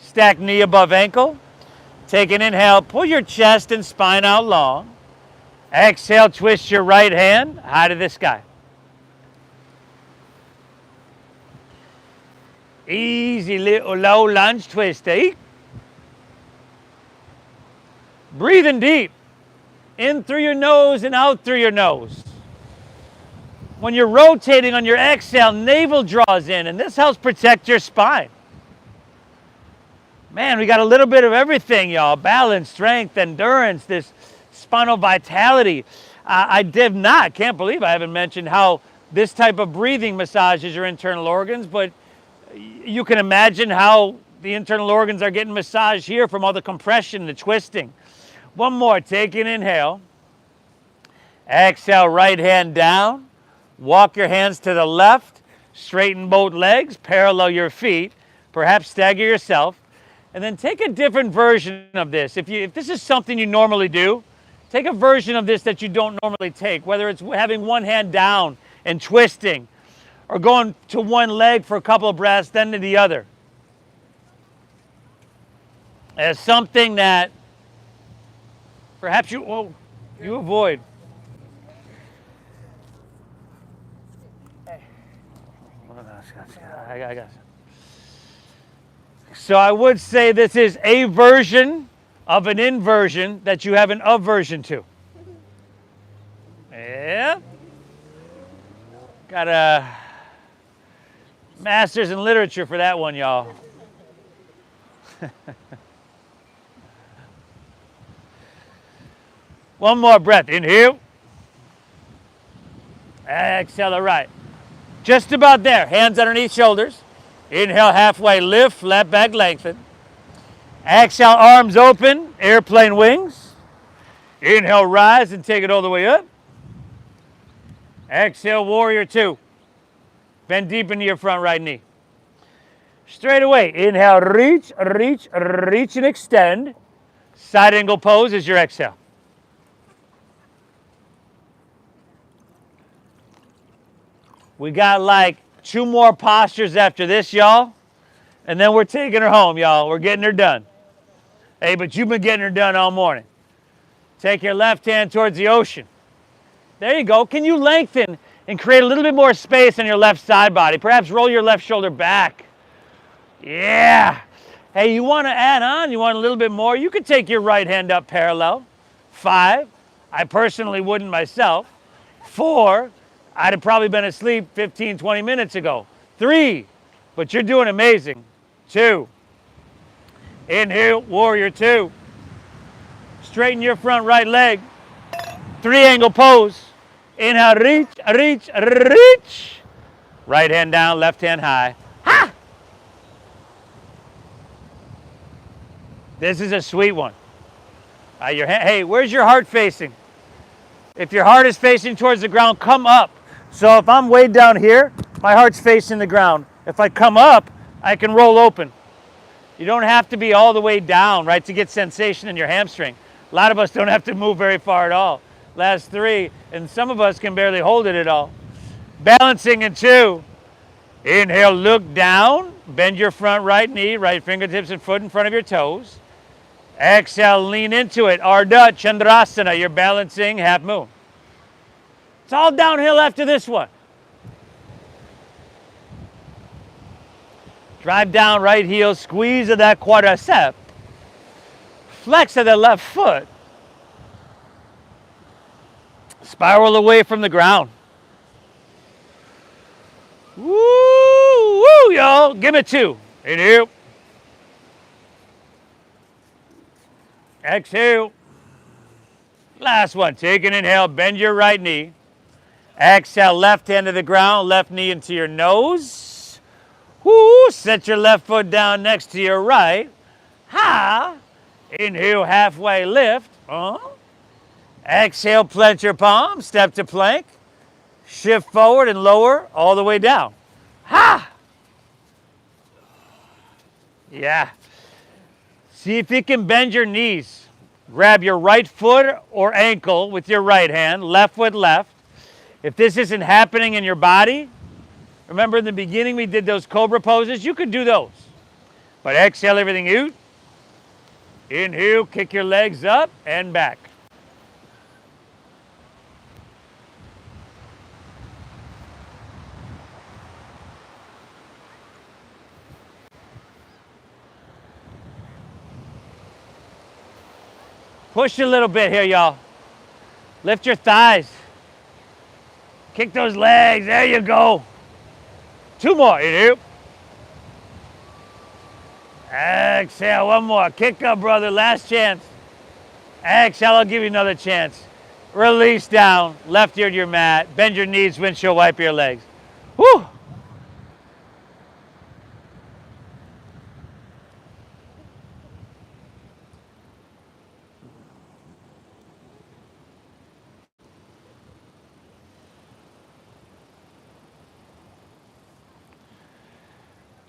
Stack knee above ankle. Take an inhale, pull your chest and spine out long. Exhale, twist your right hand high to the sky. Easy little low lunge twist, eh? Breathing deep. In through your nose and out through your nose. When you're rotating on your exhale, navel draws in, and this helps protect your spine. Man, we got a little bit of everything, y'all. Balance, strength, endurance, this spinal vitality. Can't believe I haven't mentioned how this type of breathing massages your internal organs, but you can imagine how the internal organs are getting massaged here from all the compression, the twisting. One more, take an inhale. Exhale, right hand down. Walk your hands to the left. Straighten both legs, parallel your feet. Perhaps stagger yourself. And then take a different version of this. If this is something you normally do, take a version of this that you don't normally take, whether it's having one hand down and twisting, or going to one leg for a couple of breaths, then to the other. As something that perhaps you avoid. I got it. So I would say this is a version of an inversion that you have an aversion to. Yeah. Gotta Masters in literature for that one, y'all. One more breath. Inhale. Exhale to right. Just about there. Hands underneath shoulders. Inhale, halfway lift, flat back lengthen. Exhale, arms open, airplane wings. Inhale, rise and take it all the way up. Exhale, warrior two. Bend deep into your front right knee. Straight away, inhale, reach, reach, reach and extend. Side angle pose is your exhale. We got like 2 more postures after this, y'all. And then we're taking her home, y'all. We're getting her done. Hey, but you've been getting her done all morning. Take your left hand towards the ocean. There you go. Can you lengthen and create a little bit more space on your left side body? Perhaps roll your left shoulder back. Yeah. Hey, you want to add on? You want a little bit more? You could take your right hand up parallel. 5. I personally wouldn't myself. 4. I'd have probably been asleep 15, 20 minutes ago. 3. But you're doing amazing. 2. Inhale, warrior 2. Straighten your front right leg. 3 angle pose. Inhale, reach, reach, reach. Right hand down, left hand high. Ha! This is a sweet one. Hey, where's your heart facing? If your heart is facing towards the ground, come up. So if I'm way down here, my heart's facing the ground. If I come up, I can roll open. You don't have to be all the way down, right, to get sensation in your hamstring. A lot of us don't have to move very far at all. Last 3, and some of us can barely hold it at all. Balancing in 2. Inhale, look down. Bend your front right knee, right fingertips and foot in front of your toes. Exhale, lean into it. Ardha Chandrasana, you're balancing half moon. It's all downhill after this one. Drive down right heel, squeeze of that quadricep. Flex of the left foot. Spiral away from the ground. Woo, woo, y'all. Give me 2. Inhale. Exhale. Last one. Take an inhale. Bend your right knee. Exhale. Left hand to the ground. Left knee into your nose. Woo. Set your left foot down next to your right. Ha. Inhale. Halfway lift. Exhale. Plant your palm. Step to plank. Shift forward and lower all the way down. Ha! Yeah. See if you can bend your knees. Grab your right foot or ankle with your right hand, left foot left. If this isn't happening in your body, remember in the beginning we did those cobra poses? You could do those. But exhale everything out. Inhale, kick your legs up and back. Push a little bit here, y'all. Lift your thighs. Kick those legs. There you go. 2 more. Inhale. Exhale. 1 more. Kick up, brother. Last chance. Exhale. I'll give you another chance. Release down. Left ear to your mat. Bend your knees. Windshield wiper your legs. Woo!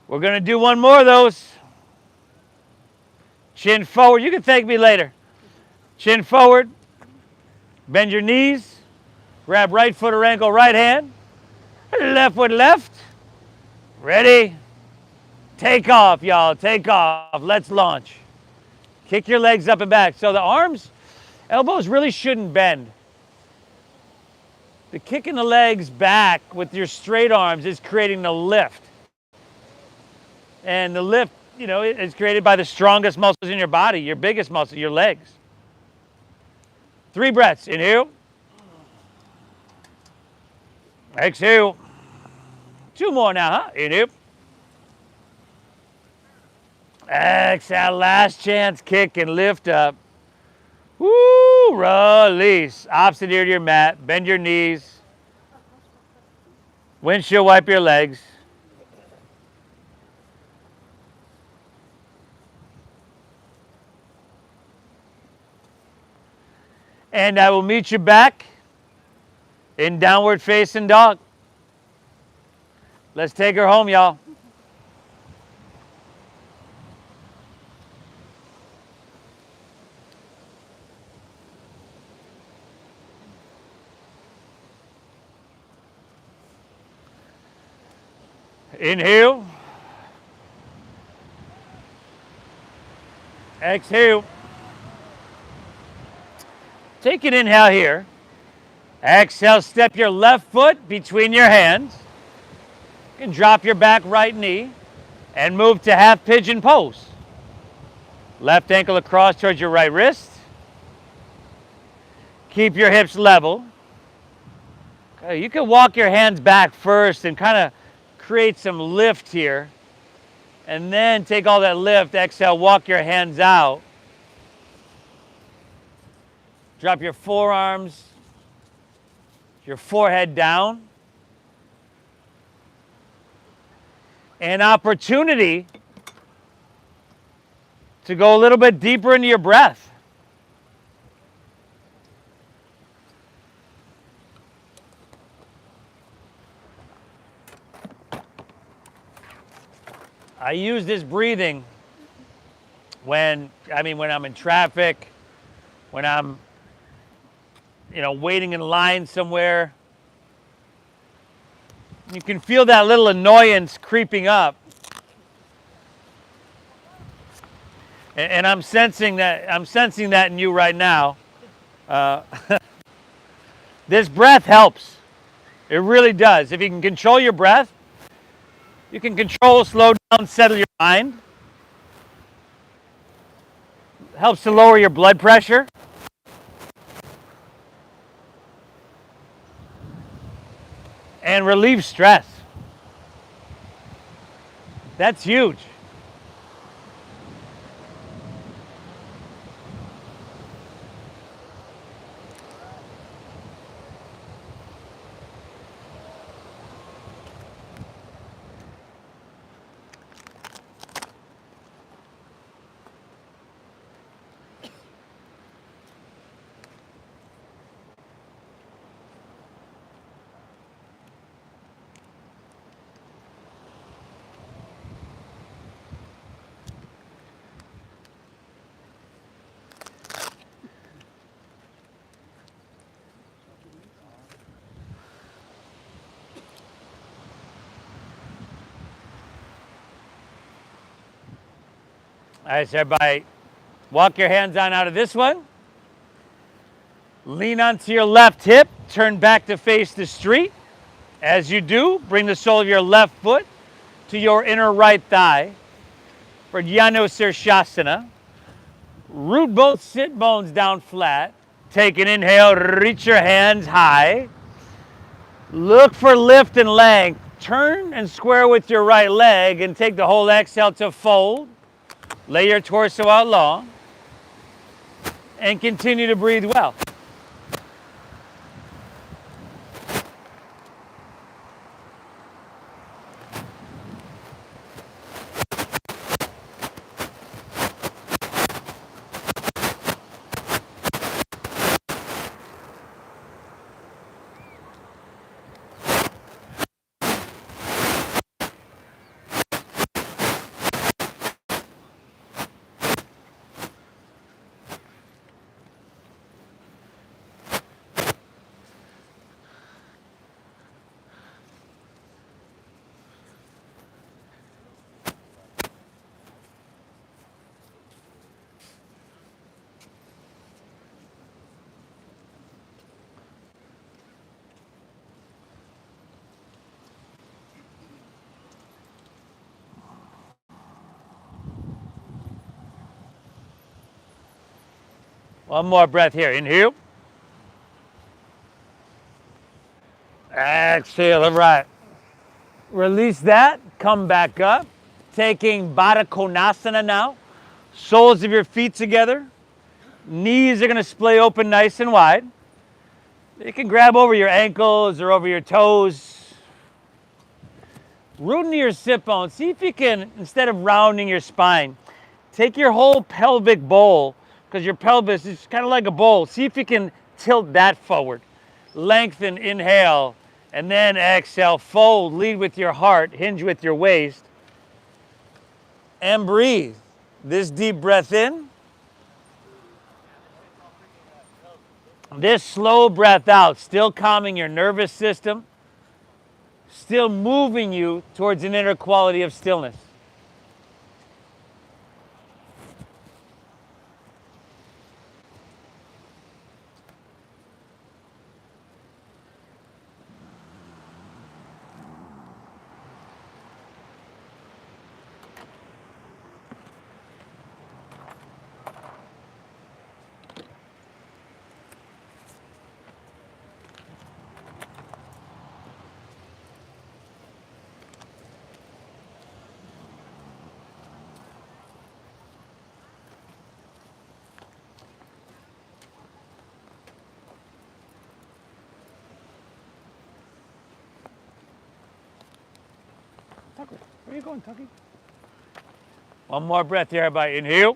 We're going to do 1 more of those. Chin forward. You can thank me later. Chin forward. Bend your knees. Grab right foot or ankle, right hand. Left foot left. Ready? Take off, y'all. Take off. Let's launch. Kick your legs up and back. So the arms, elbows really shouldn't bend. The kicking the legs back with your straight arms is creating the lift. And the lift, you know, is created by the strongest muscles in your body, your biggest muscle, your legs. 3 breaths. Inhale. Exhale. 2 more now, huh? Inhale. Exhale, last chance, kick and lift up. Woo, release. Opposite ear to your mat, bend your knees. Windshield wipe your legs. And I will meet you back in downward facing dog. Let's take her home, y'all. Inhale. Exhale. Take an inhale here. Exhale, step your left foot between your hands. You can drop your back right knee and move to half pigeon pose. Left ankle across towards your right wrist. Keep your hips level. Okay, you can walk your hands back first and kind of create some lift here. And then take all that lift, exhale, walk your hands out. Drop your forearms, your forehead down. An opportunity to go a little bit deeper into your breath. I use this breathing when I'm in traffic, when I'm waiting in line somewhere. You can feel that little annoyance creeping up. And I'm sensing that in you right now. This breath helps. It really does. If you can control your breath, you can control, slow down, settle your mind. Helps to lower your blood pressure. And relieve stress. That's huge. All right, so everybody, walk your hands on out of this one. Lean onto your left hip, turn back to face the street. As you do, bring the sole of your left foot to your inner right thigh for Shavasana. Root both sit bones down flat. Take an inhale, reach your hands high. Look for lift and length. Turn and square with your right leg and take the whole exhale to fold. Lay your torso out long and continue to breathe well. One more breath here. Inhale. Exhale. All right. Release that. Come back up. taking Baddha Konasana now. Soles of your feet together. Knees are going to splay open nice and wide. You can grab over your ankles or over your toes. Root into your sit bones. See if you can, instead of rounding your spine, take your whole pelvic bowl, because your pelvis is kind of like a bowl. See if you can tilt that forward. Lengthen, inhale, and then exhale. Fold, lead with your heart, hinge with your waist, and breathe. This deep breath in. This slow breath out, still calming your nervous system, still moving you towards an inner quality of stillness. Tucker, where are you going, Tucky? One more breath here, everybody. Inhale.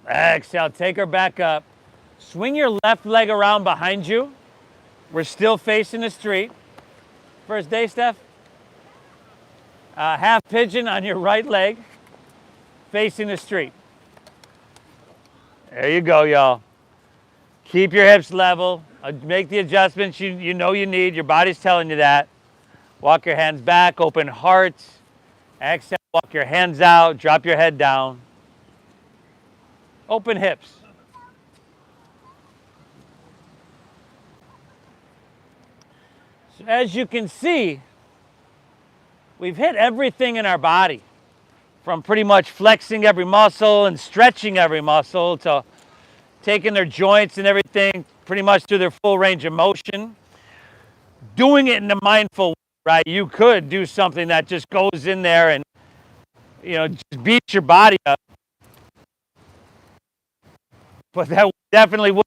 Exhale, take her back up. Swing your left leg around behind you. We're still facing the street. First day, Steph. Half pigeon on your right leg, facing the street. There you go, y'all. Keep your hips level. Make the adjustments you know you need. Your body's telling you that. Walk your hands back, open heart. Exhale, walk your hands out, drop your head down. Open hips. So as you can see, we've hit everything in our body, from pretty much flexing every muscle and stretching every muscle to taking their joints and everything pretty much to their full range of motion. Doing it in a mindful way, right? You could do something that just goes in there and, just beats your body up. But that definitely would.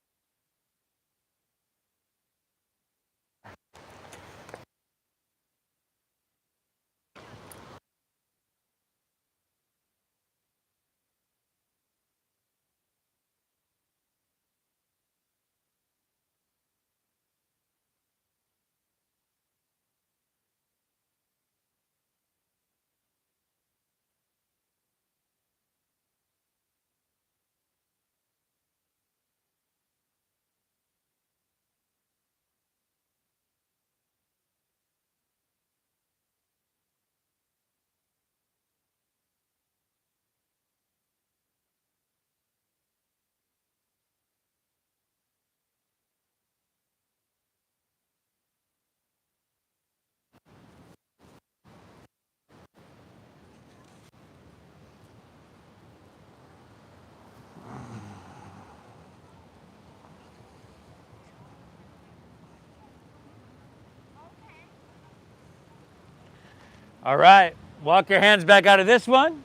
All right, walk your hands back out of this one.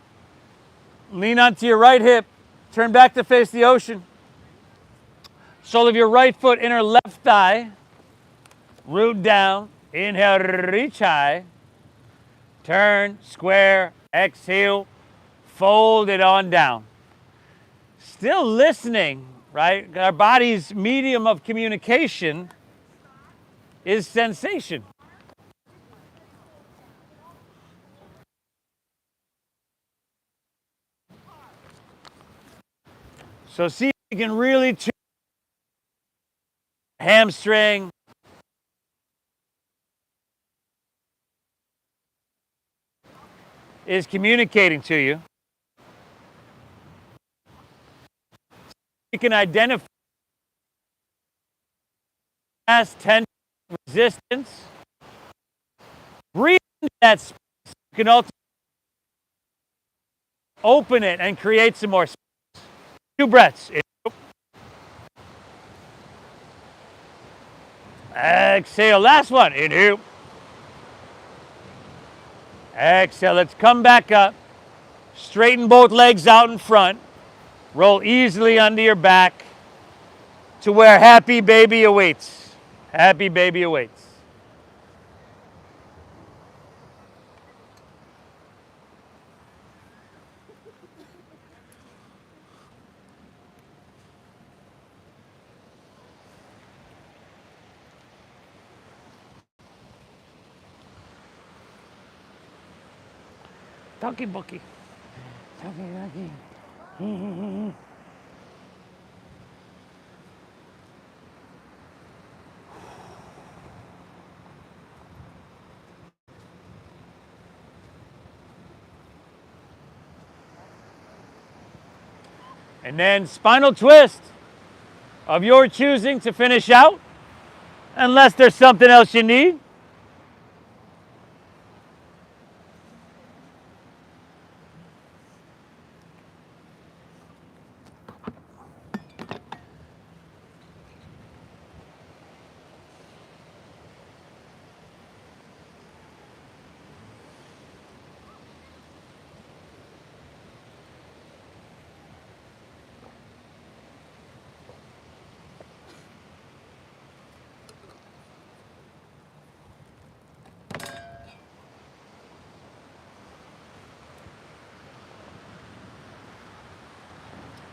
Lean onto your right hip. Turn back to face the ocean. Sole of your right foot, inner left thigh. Root down. Inhale, reach high. Turn, square, exhale. Fold it on down. Still listening, right? Our body's medium of communication is sensation. So see if you can really tune hamstring. Is communicating to you. You can identify mass, tension, resistance. Breathe into that space. You can also open it and create some more space. 2 breaths. Exhale. Last one. Inhale. Exhale. Let's come back up. Straighten both legs out in front. Roll easily onto your back to where happy baby awaits. Happy baby awaits. Donkey bookie. Donkey. And then spinal twist of your choosing to finish out, unless there's something else you need.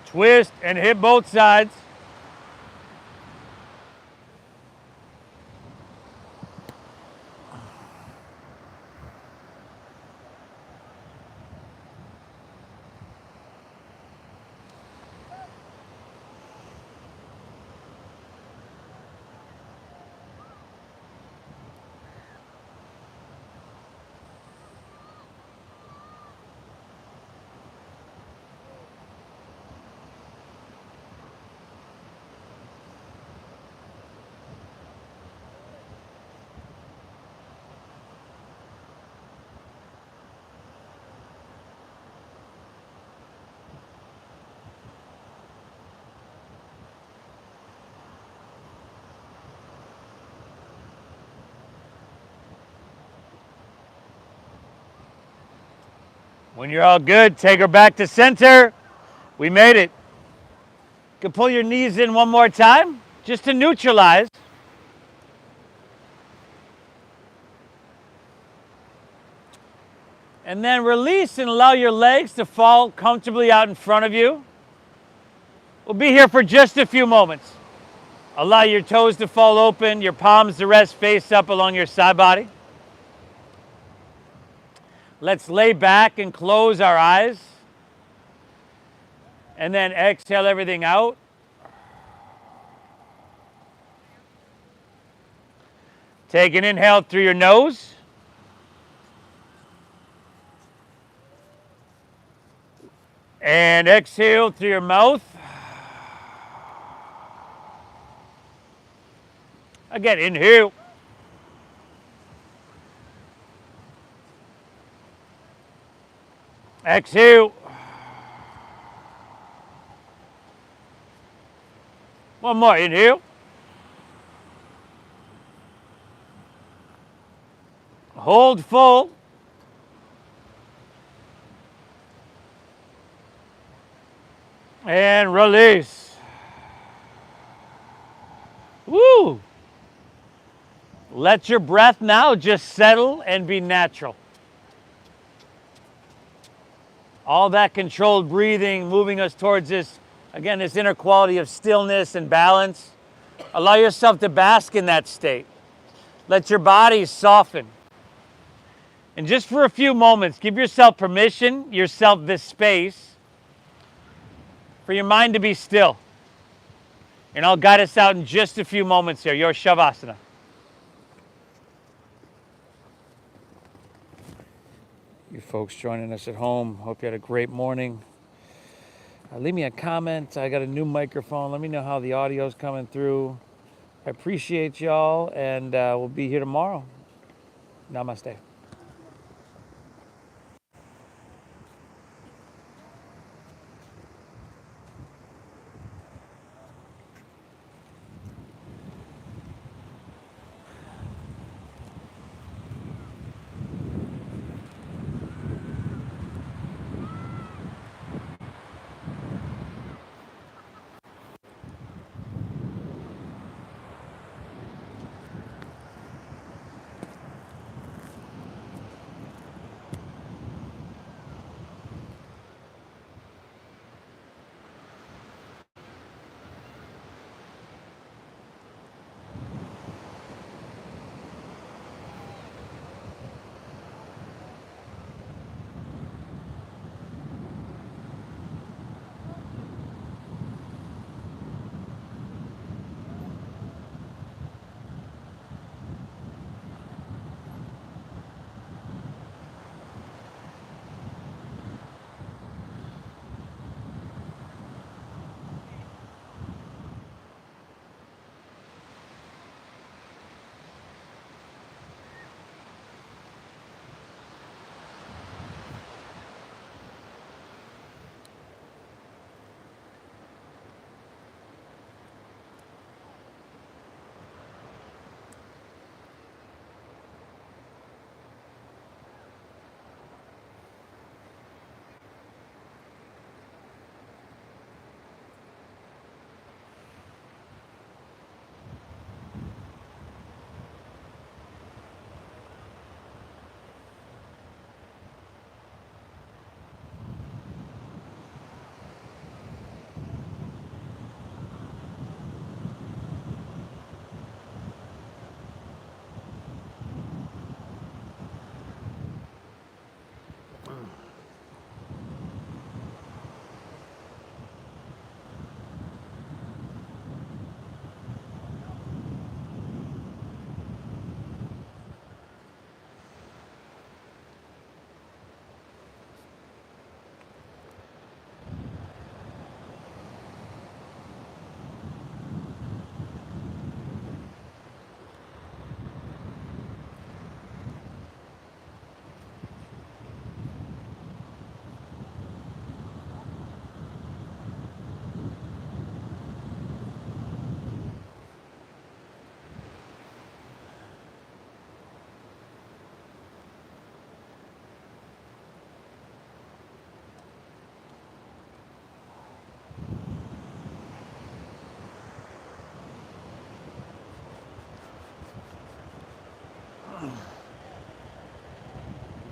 Twist and hit both sides. When you're all good, take her back to center. We made it. You can pull your knees in one more time, just to neutralize. And then release and allow your legs to fall comfortably out in front of you. We'll be here for just a few moments. Allow your toes to fall open, your palms to rest face up along your side body. Let's lay back and close our eyes. And then exhale everything out. Take an inhale through your nose. And exhale through your mouth. Again, inhale. Exhale. One more, inhale. Hold full. And release. Woo! Let your breath now just settle and be natural. All that controlled breathing moving us towards this, again, this inner quality of stillness and balance. Allow yourself to bask in that state. Let your body soften. And just for a few moments, give yourself permission, yourself this space, for your mind to be still. And I'll guide us out in just a few moments here, your Shavasana. You folks joining us at home, hope you had a great morning. Leave me a comment. I got a new microphone. Let me know how the audio's coming through. I appreciate y'all, and we'll be here tomorrow. Namaste.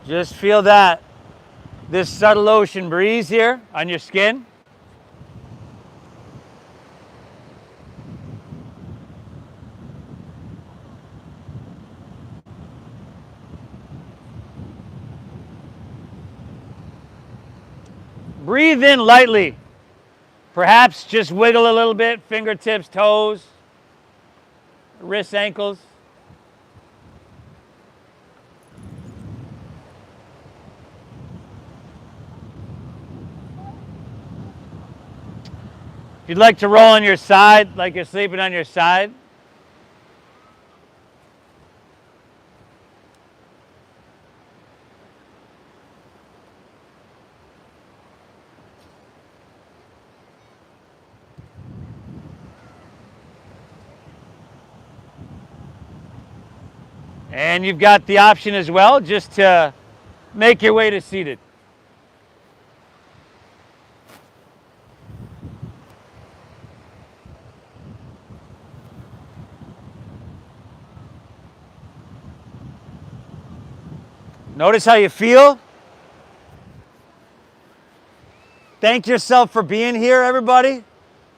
Just feel that, this subtle ocean breeze here on your skin. Breathe in lightly. Perhaps just wiggle a little bit, fingertips, toes, wrists, ankles. If you'd like to roll on your side, like you're sleeping on your side. And you've got the option as well just to make your way to seated. Notice how you feel. Thank yourself for being here, everybody.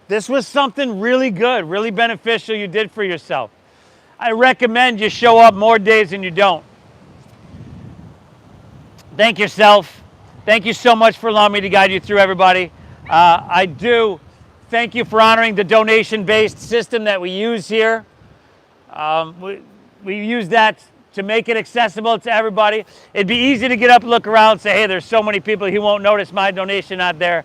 This was something really good, really beneficial you did for yourself. I recommend you show up more days than you don't. Thank yourself. Thank you so much for allowing me to guide you through, everybody. I do thank you for honoring the donation-based system that we use here. We use that to make it accessible to everybody. It'd be easy to get up and look around and say, hey, there's so many people, he won't notice my donation not there.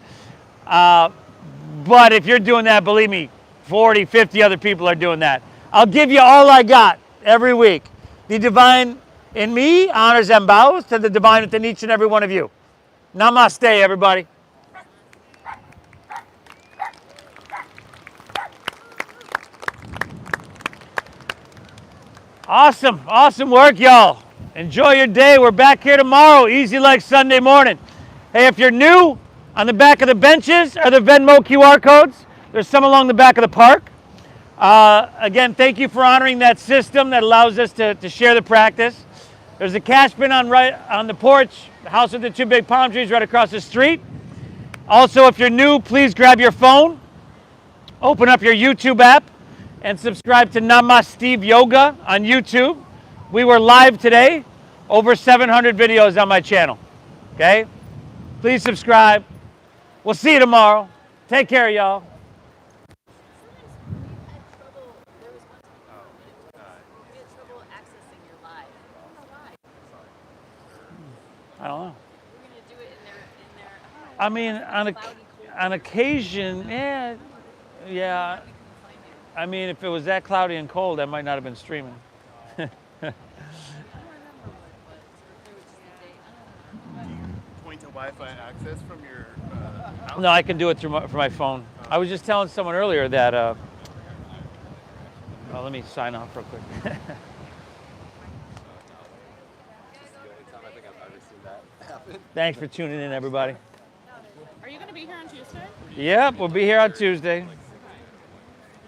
But if you're doing that, believe me, 40, 50 other people are doing that. I'll give you all I got every week. The divine in me honors and bows to the divine within each and every one of you. Namaste, everybody. Awesome, awesome work, y'all. Enjoy your day. We're back here tomorrow, easy like Sunday morning. Hey, if you're new, on the back of the benches are the Venmo QR codes. There's some along the back of the park. Again, thank you for honoring that system that allows us to share the practice. There's a cash bin on the porch, the house with the two big palm trees right across the street. Also, if you're new, please grab your phone, open up your YouTube app, and subscribe to Namaste Yoga on YouTube. We were live today, over 700 videos on my channel. Okay? Please subscribe. We'll see you tomorrow. Take care, y'all. I don't know. We're gonna do it in their I mean, on occasion, yeah. I mean, if it was that cloudy and cold, I might not have been streaming. Point to Wi-Fi access from your house? No, I can do it from my phone. I was just telling someone earlier that, well, let me sign off real quick. This is the only time I think I've ever seen that happen. Thanks for tuning in, everybody. Are you gonna be here on Tuesday? Yep, we'll be here on Tuesday.